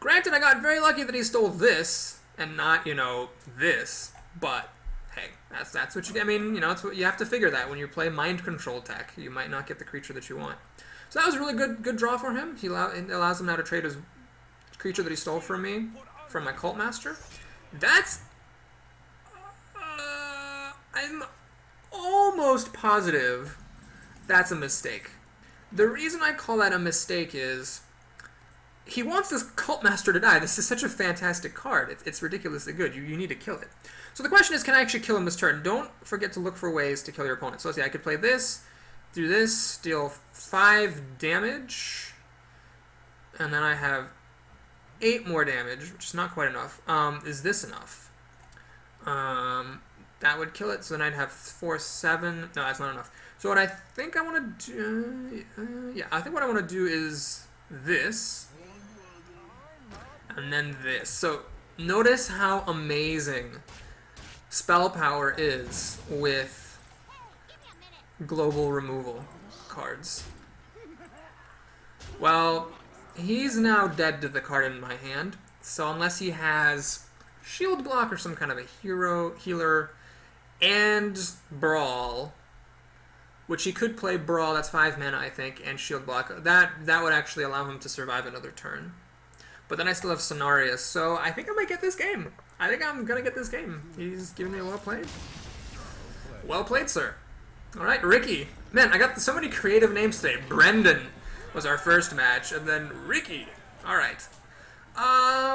Granted, I got very lucky that he stole this and not, you know, this, but hey, that's what you... I mean, you know, it's what you have to figure that when you play mind control tech. You might not get the creature that you want. So that was a really good draw for him. It allows him now to trade his creature that he stole from me, from my Cult Master. That's... I'm almost positive that's a mistake. The reason I call that a mistake is he wants this Cult Master to die. This is such a fantastic card. It's ridiculously good. You need to kill it. So the question is, can I actually kill him this turn? Don't forget to look for ways to kill your opponent. So let's see, I could play this, do this, deal 5 damage, and then I have 8 more damage, which is not quite enough. Is this enough? That would kill it, so then I'd have 4, 7. No, that's not enough. So what I think I want to do... yeah, I think what I want to do is this. And then this. So notice how amazing spell power is with global removal cards. Well, he's now dead to the card in my hand. So unless he has shield block or some kind of a healer, and Brawl, which he could play Brawl, that's 5 mana, I think, and shield block. That would actually allow him to survive another turn. But then I still have Cenarius, so I think I might get this game. I think I'm going to get this game. He's giving me a well played. Well played, sir. Alright, Ricky. Man, I got so many creative names today. Brendan was our first match, and then Ricky. Alright.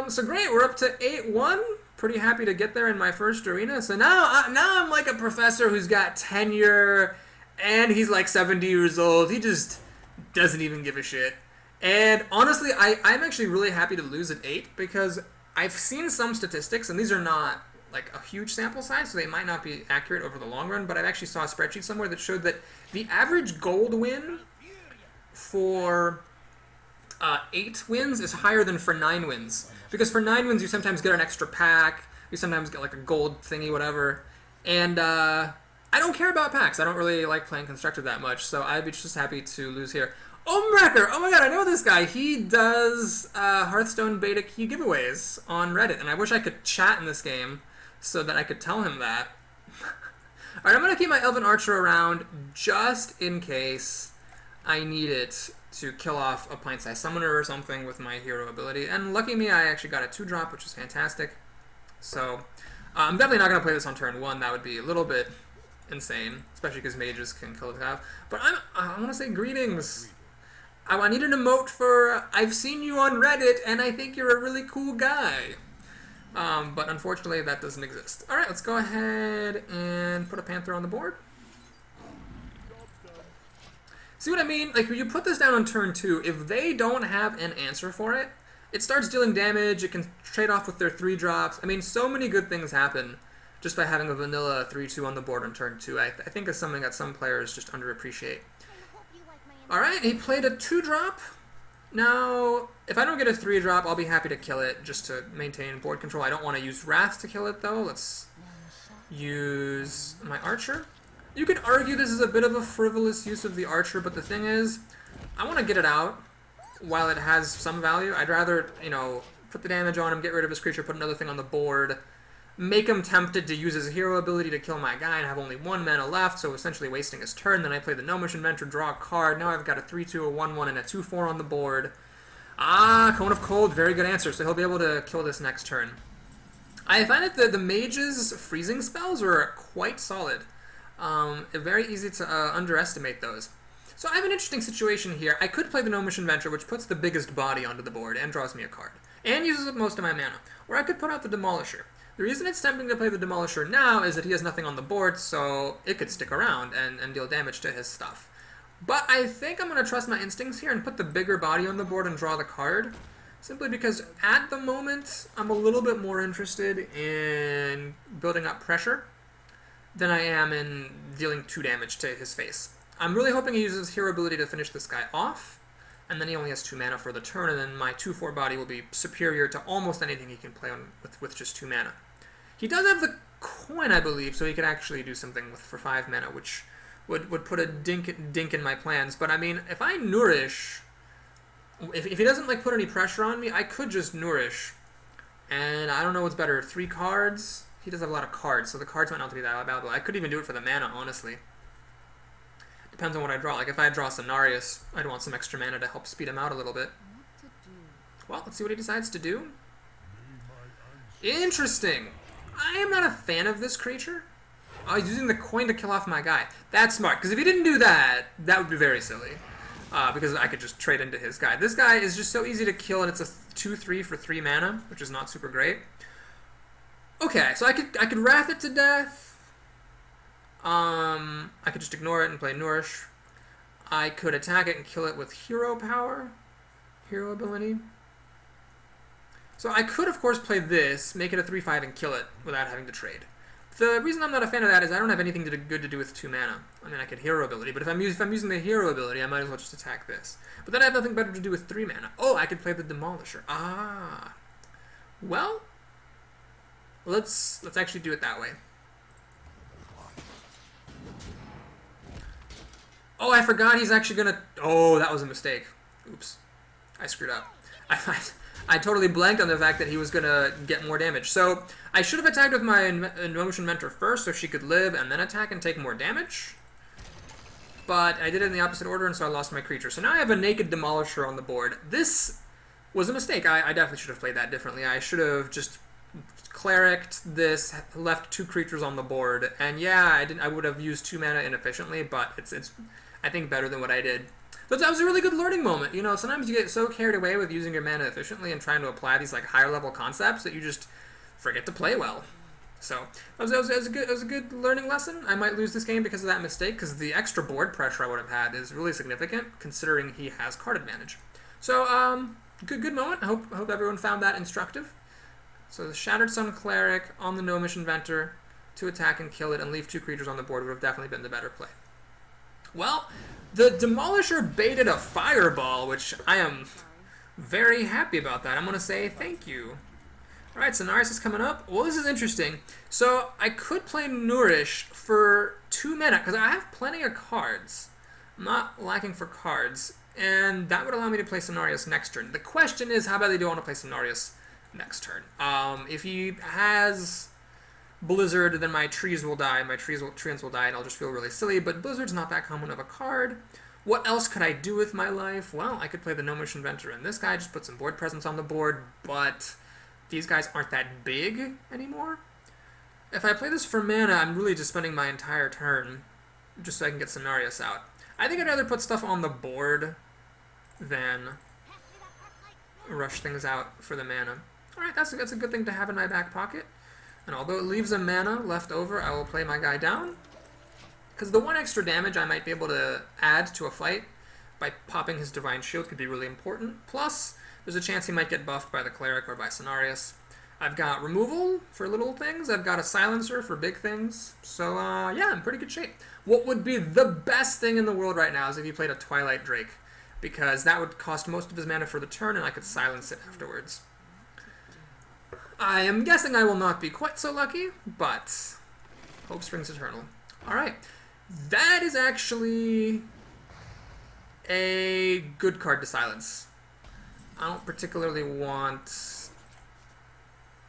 So great, we're up to 8-1. Pretty happy to get there in my first arena. So now I'm like a professor who's got tenure, and he's like 70 years old. He just doesn't even give a shit. And honestly, I'm actually really happy to lose at 8 because I've seen some statistics, and these are not like a huge sample size, so they might not be accurate over the long run, but I've actually saw a spreadsheet somewhere that showed that the average gold win for 8 wins is higher than for 9 wins. Because for 9 wins, you sometimes get an extra pack, you sometimes get like a gold thingy, whatever. And I don't care about packs. I don't really like playing Constructed that much, so I'd be just happy to lose here. Ombrecker! Oh my god, I know this guy. He does Hearthstone beta key giveaways on Reddit, and I wish I could chat in this game so that I could tell him that. Alright, I'm going to keep my Elven Archer around just in case I need it to kill off a pint-sized summoner or something with my hero ability. And lucky me, I actually got a 2-drop, which is fantastic. So, I'm definitely not going to play this on turn 1. That would be a little bit insane, especially because mages can kill it half. But I want to say greetings. I need an emote for I've seen you on Reddit, and I think you're a really cool guy. But unfortunately, that doesn't exist. Alright, let's go ahead and put a Panther on the board. See what I mean? Like, when you put this down on turn 2, if they don't have an answer for it, it starts dealing damage, it can trade off with their 3-drops. I mean, so many good things happen just by having a vanilla 3-2 on the board on turn 2. I think it's something that some players just underappreciate. Alright, he played a 2-drop. Now, if I don't get a 3-drop, I'll be happy to kill it just to maintain board control. I don't want to use Wrath to kill it, though. Let's use my Archer. You could argue this is a bit of a frivolous use of the Archer, but the thing is, I want to get it out while it has some value. I'd rather, you know, put the damage on him, get rid of his creature, put another thing on the board, make him tempted to use his hero ability to kill my guy and have only 1 mana left, so essentially wasting his turn. Then I play the Gnomish Inventor, draw a card. Now I've got a 3/2, a 1/1, and a 2/4 on the board. Ah, Cone of Cold, very good answer, so he'll be able to kill this next turn. I find that the mage's freezing spells are quite solid. Very easy to underestimate those. So I have an interesting situation here. I could play the Gnomish Inventor, which puts the biggest body onto the board and draws me a card, and uses up most of my mana. Or I could put out the Demolisher. The reason it's tempting to play the Demolisher now is that he has nothing on the board, so it could stick around and deal damage to his stuff. But I think I'm going to trust my instincts here and put the bigger body on the board and draw the card, simply because at the moment I'm a little bit more interested in building up pressure than I am in dealing 2 damage to his face. I'm really hoping he uses his hero ability to finish this guy off, and then he only has 2 mana for the turn, and then my 2/4 body will be superior to almost anything he can play on with just 2 mana. He does have the coin, I believe, so he could actually do something for 5 mana, which would put a dink in my plans. But I mean, if I Nourish, if he doesn't like put any pressure on me, I could just Nourish, and I don't know what's better, 3 cards? He does have a lot of cards, so the cards might not be that valuable. I could even do it for the mana, honestly. Depends on what I draw. Like if I draw Cenarius, I'd want some extra mana to help speed him out a little bit. Well, let's see what he decides to do. Interesting. I am not a fan of this creature. Oh, he's using the coin to kill off my guy. That's smart, because if he didn't do that, that would be very silly. Because I could just trade into his guy. This guy is just so easy to kill, and it's a 2/3 for 3 mana, which is not super great. Okay, so I could Wrath it to death. I could just ignore it and play Nourish. I could attack it and kill it with hero power, hero ability. So I could, of course, play this, make it a 3/5 and kill it without having to trade. The reason I'm not a fan of that is I don't have anything good to do with 2 mana. I mean, I could hero ability, but if I'm using the hero ability, I might as well just attack this. But then I have nothing better to do with 3 mana. Oh, I could play the Demolisher. Ah. Well, let's actually do it that way. Oh, I forgot he's actually gonna... Oh, that was a mistake. Oops. I screwed up. I totally blanked on the fact that he was gonna get more damage. So, I should have attacked with my Gnomish Inventor first so she could live and then attack and take more damage. But I did it in the opposite order, and so I lost my creature. So now I have a naked Demolisher on the board. This was a mistake. I definitely should have played that differently. I should have just clericed this, left 2 creatures on the board, and yeah, I would have used 2 mana inefficiently, but it's I think better than what I did. But that was a really good learning moment. You know, sometimes you get so carried away with using your mana efficiently and trying to apply these like higher level concepts that you just forget to play well. So that was a good learning lesson. I might lose this game because of that mistake, because the extra board pressure I would have had is really significant considering he has card advantage. So good moment. I hope everyone found that instructive. So the Shattered Sun Cleric on the Gnomish Inventor to attack and kill it and leave 2 creatures on the board would have definitely been the better play. Well, the Demolisher baited a Fireball, which I am very happy about that. I'm going to say thank you. Alright, Cenarius is coming up. Well, this is interesting. So I could play Nourish for 2 mana, because I have plenty of cards. I'm not lacking for cards, and that would allow me to play Cenarius next turn. The question is, how badly do I want to play Cenarius next turn? If he has Blizzard, then my trees will die, treants will die, and I'll just feel really silly, but Blizzard's not that common of a card. What else could I do with my life? Well, I could play the Gnomish Inventor, and this guy just put some board presence on the board, but these guys aren't that big anymore. If I play this for mana, I'm really just spending my entire turn just so I can get Cenarius out. I think I'd rather put stuff on the board than rush things out for the mana. Alright, that's a good thing to have in my back pocket. And although it leaves a mana left over, I will play my guy down. Because the 1 extra damage I might be able to add to a fight by popping his Divine Shield could be really important. Plus, there's a chance he might get buffed by the Cleric or by Cenarius. I've got removal for little things. I've got a silencer for big things. So, yeah, I'm in pretty good shape. What would be the best thing in the world right now is if you played a Twilight Drake. because that would cost most of his mana for the turn, and I could silence it afterwards. I am guessing I will not be quite so lucky, but hope springs eternal. Alright, that is actually a good card to silence. I don't particularly want...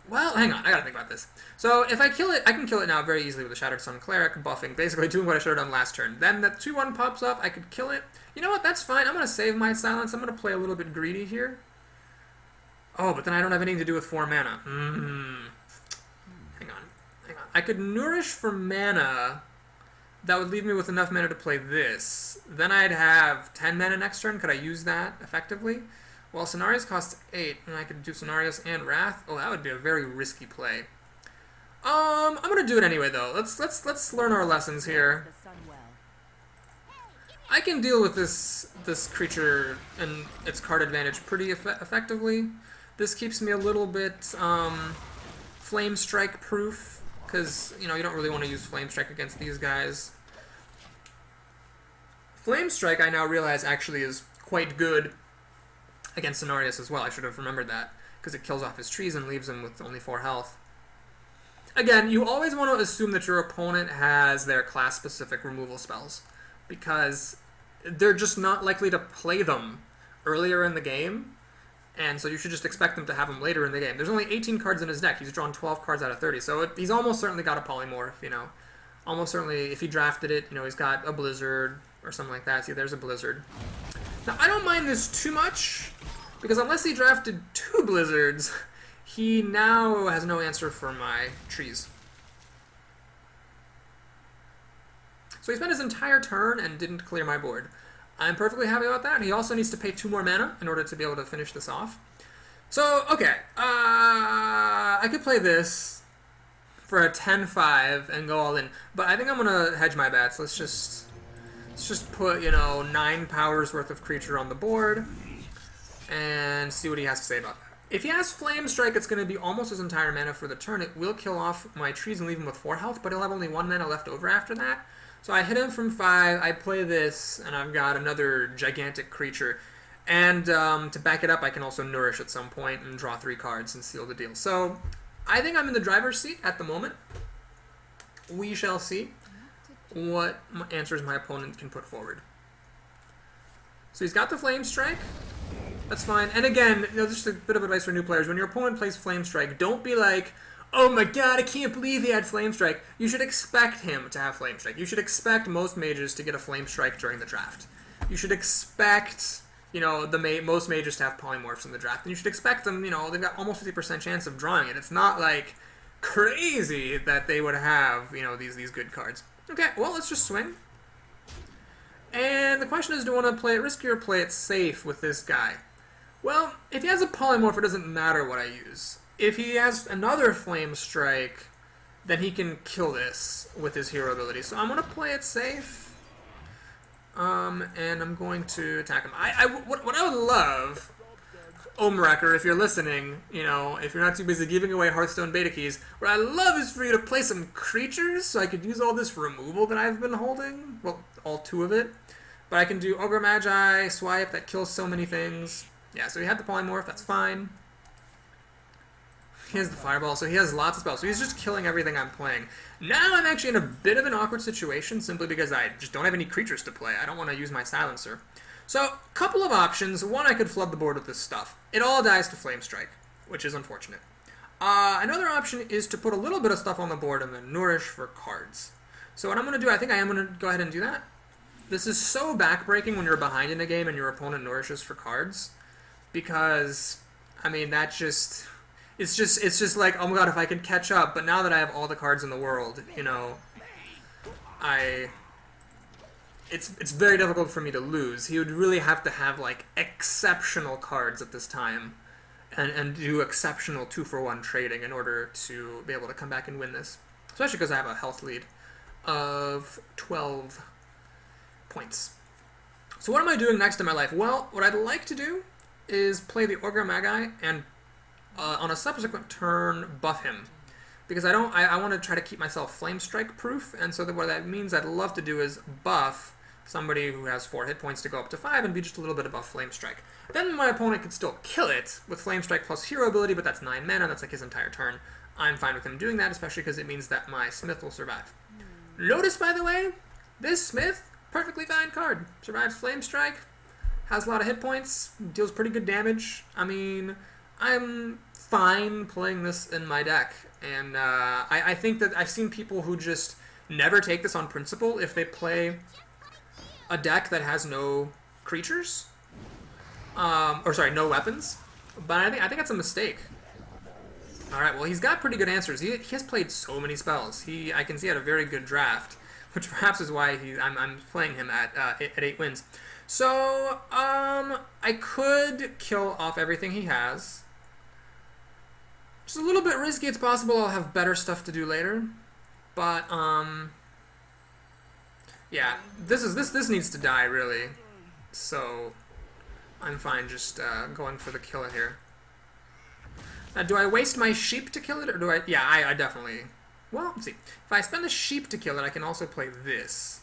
Well, hang on, I gotta think about this. So if I kill it, I can kill it now very easily with a Shattered Sun Cleric, buffing, basically doing what I should have done last turn. Then the 2-1 pops up, I could kill it. You know what, that's fine, I'm gonna save my silence, I'm gonna play a little bit greedy here. Oh, but then I don't have anything to do with 4 mana. Hang on. I could Nourish for mana. That would leave me with enough mana to play this. Then I'd have 10 mana next turn. Could I use that effectively? Well, Cenarius costs 8, and I could do Cenarius and Wrath. Oh, that would be a very risky play. I'm gonna do it anyway, though. Let's learn our lessons here. I can deal with this creature and its card advantage pretty effectively. This keeps me a little bit Flame Strike proof, because you don't really want to use Flame Strike against these guys. Flame Strike, I now realize, actually is quite good against Cenarius as well. I should have remembered that, because it kills off his trees and leaves him with only 4 health. Again, you always want to assume that your opponent has their class-specific removal spells, because they're just not likely to play them earlier in the game, and so you should just expect them to have them later in the game. There's only 18 cards in his deck. He's drawn 12 cards out of 30, so he's almost certainly got a polymorph, Almost certainly, if he drafted it, he's got a Blizzard or something like that. See, there's a Blizzard. Now, I don't mind this too much, because unless he drafted 2 Blizzards, he now has no answer for my trees. So he spent his entire turn and didn't clear my board. I'm perfectly happy about that. He also needs to pay 2 more mana in order to be able to finish this off. So, okay. I could play this for a 10-5 and go all in. But I think I'm going to hedge my bets. Let's just put, 9 powers worth of creature on the board and see what he has to say about that. If he has Flame Strike, it's going to be almost his entire mana for the turn. It will kill off my trees and leave him with 4 health, but he'll have only 1 mana left over after that. So I hit him from 5, I play this, and I've got another gigantic creature. And to back it up, I can also Nourish at some point and draw 3 cards and seal the deal. So I think I'm in the driver's seat at the moment. We shall see what answers my opponent can put forward. So he's got the Flame Strike. That's fine. And again, just a bit of advice for new players. When your opponent plays Flame Strike, don't be like, oh my god, I can't believe he had Flame Strike. You should expect him to have Flame Strike. You should expect most mages to get a Flame Strike during the draft. You should expect, most mages to have polymorphs in the draft. And you should expect them, they've got almost 50% chance of drawing it. It's not like crazy that they would have, these good cards. Okay, well, let's just swing. And the question is, do I want to play it risky or play it safe with this guy? Well, if he has a polymorph, it doesn't matter what I use. If he has another Flame Strike, then he can kill this with his hero ability. So I'm going to play it safe. And I'm going to attack him. What I would love, Omracker, if you're listening, if you're not too busy giving away Hearthstone beta keys, what I love is for you to play some creatures so I could use all this removal that I've been holding. Well, all 2 of it. But I can do Ogre Magi, Swipe, that kills so many things. Yeah, so he had the polymorph, that's fine. He has the Fireball, so he has lots of spells. So he's just killing everything I'm playing. Now I'm actually in a bit of an awkward situation, simply because I just don't have any creatures to play. I don't want to use my Silencer. So, a couple of options. One, I could flood the board with this stuff. It all dies to Flame Strike, which is unfortunate. Another option is to put a little bit of stuff on the board and then Nourish for cards. So what I'm going to do, I think I am going to go ahead and do that. This is so backbreaking when you're behind in a game and your opponent nourishes for cards. Because, that just... It's just like, oh my god, if I could catch up, but now that I have all the cards in the world, it's very difficult for me to lose. He would really have to have, exceptional cards at this time, and do exceptional 2-for-1 trading in order to be able to come back and win this. Especially because I have a health lead of 12 points. So what am I doing next in my life? Well, what I'd like to do is play the Ogre Magi and on a subsequent turn, buff him. Because I want to try to keep myself Flame Strike proof, and so what that means I'd love to do is buff somebody who has 4 hit points to go up to 5 and be just a little bit above Flame Strike. Then my opponent could still kill it with Flame Strike plus Hero ability, but that's 9 mana, that's like his entire turn. I'm fine with him doing that, especially because it means that my Smith will survive. Notice, by the way, this Smith, perfectly fine card. Survives Flame Strike, has a lot of hit points, deals pretty good damage. I mean, I'm fine playing this in my deck, and I think that I've seen people who just never take this on principle if they play a deck that has no creatures, or sorry, no weapons. But I think that's a mistake. All right, well, he's got pretty good answers. He has played so many spells. I can see he had a very good draft, which perhaps is why I'm playing him at 8 wins. So I could kill off everything he has. Just a little bit risky. It's possible I'll have better stuff to do later, but yeah, this needs to die really. So I'm fine just going for the killer here. Now, do I waste my sheep to kill it, or do I? Yeah, I definitely. Well, let's see. If I spend the sheep to kill it, I can also play this,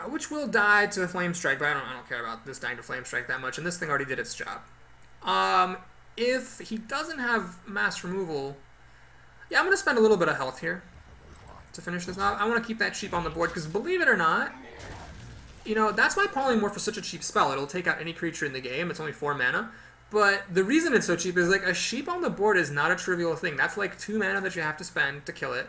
which will die to Flame Strike, but I don't care about this dying to Flame Strike that much, and this thing already did its job. If he doesn't have mass removal, yeah, I'm going to spend a little bit of health here to finish this off. I want to keep that sheep on the board, because believe it or not, you know, that's why Polymorph is such a cheap spell. It'll take out any creature in the game. It's only 4 mana. But the reason it's so cheap is, like, a sheep on the board is not a trivial thing. That's like 2 mana that you have to spend to kill it.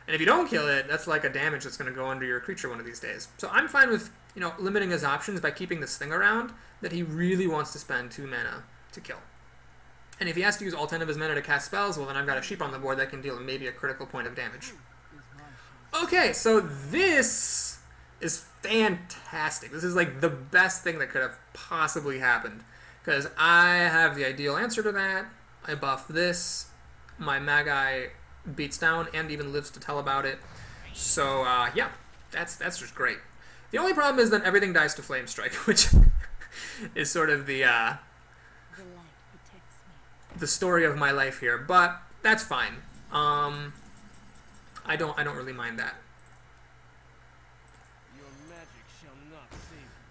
And if you don't kill it, that's like a damage that's going to go under your creature one of these days. So I'm fine with, you know, limiting his options by keeping this thing around that he really wants to spend 2 mana to kill. And if he has to use all 10 of his mana to cast spells, well, then I've got a sheep on the board that can deal maybe a critical point of damage. Okay, so this is fantastic. This is like the best thing that could have possibly happened, because I have the ideal answer to that. I buff this. My Magi beats down and even lives to tell about it. So, yeah, that's just great. The only problem is that everything dies to Flame Strike, which is sort of the story of my life here. But that's fine. I don't really mind that.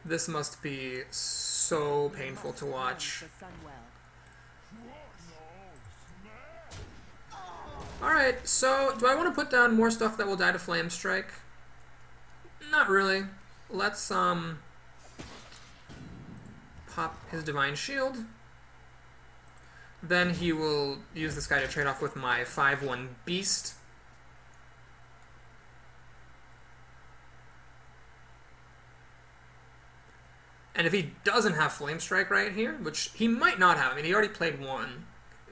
This must be so painful to watch. Alright, so do I want to put down more stuff that will die to Flame Strike? Not really. Let's pop his Divine Shield. Then he will use this guy to trade off with my 5/1 Beast. And if he doesn't have Flame Strike right here, which he might not have, I mean, he already played 1.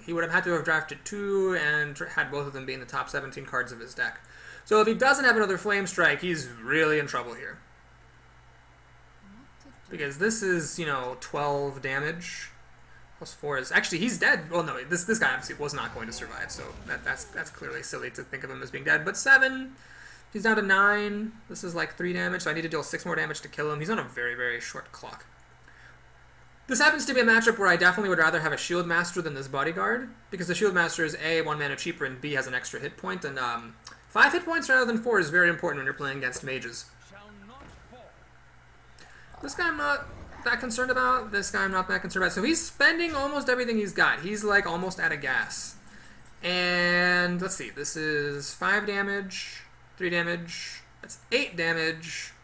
He would have had to have drafted 2 and had both of them be in the top 17 cards of his deck. So if he doesn't have another Flame Strike, he's really in trouble here. Because this is, you know, 12 damage. Plus 4 is... Actually, he's dead. Well, no, this guy obviously was not going to survive, so that's clearly silly to think of him as being dead. But 7... He's down to 9. This is like 3 damage, so I need to deal 6 more damage to kill him. He's on a very, very short clock. This happens to be a matchup where I definitely would rather have a Shield Master than this Bodyguard, because the Shield Master is A, 1 mana cheaper, and B, has an extra hit point, and 5 hit points rather than 4 is very important when you're playing against mages. This guy I'm not that concerned about. This guy I'm not that concerned about. So he's spending almost everything he's got. He's like almost out of gas. And let's see, this is 5 damage... 3 damage, that's 8 damage,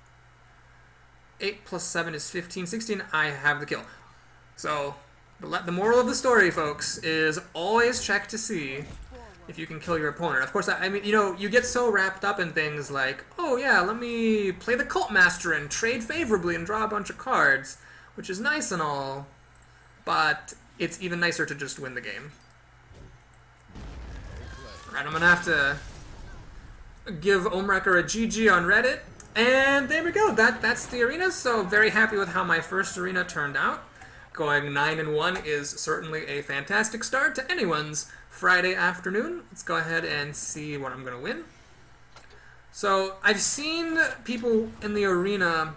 8 plus 7 is 15, 16, I have the kill. So, the moral of the story, folks, is always check to see if you can kill your opponent. Of course, I mean, you know, you get so wrapped up in things like, oh yeah, let me play the Cult Master and trade favorably and draw a bunch of cards, which is nice and all, but it's even nicer to just win the game. Alright, I'm gonna have to give Omrecker a GG on Reddit, and there we go. That's the arena. So very happy with how my first arena turned out. Going 9-1 is certainly a fantastic start to anyone's Friday afternoon. Let's go ahead and see what I'm going to win. So I've seen people in the arena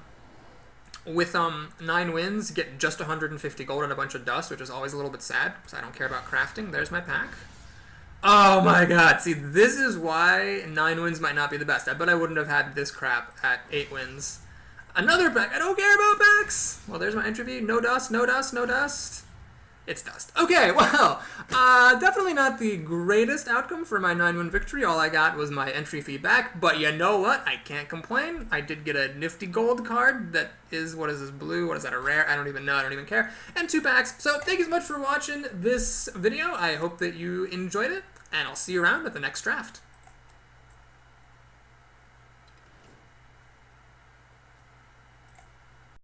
with 9 wins get just 150 gold and a bunch of dust, which is always a little bit sad because I don't care about crafting. There's my pack. Oh my god, see, this is why 9 wins might not be the best. I bet I wouldn't have had this crap at 8 wins. Another pack. I don't care about packs. Well, there's my entry fee. No dust, no dust, no dust. It's dust. Okay, well, definitely not the greatest outcome for my 9-win victory. All I got was my entry fee back, but you know what? I can't complain. I did get a nifty gold card that is, what is this, blue? What is that, a rare? I don't even know. I don't even care. And 2 packs. So thank you so much for watching this video. I hope that you enjoyed it, and I'll see you around at the next draft.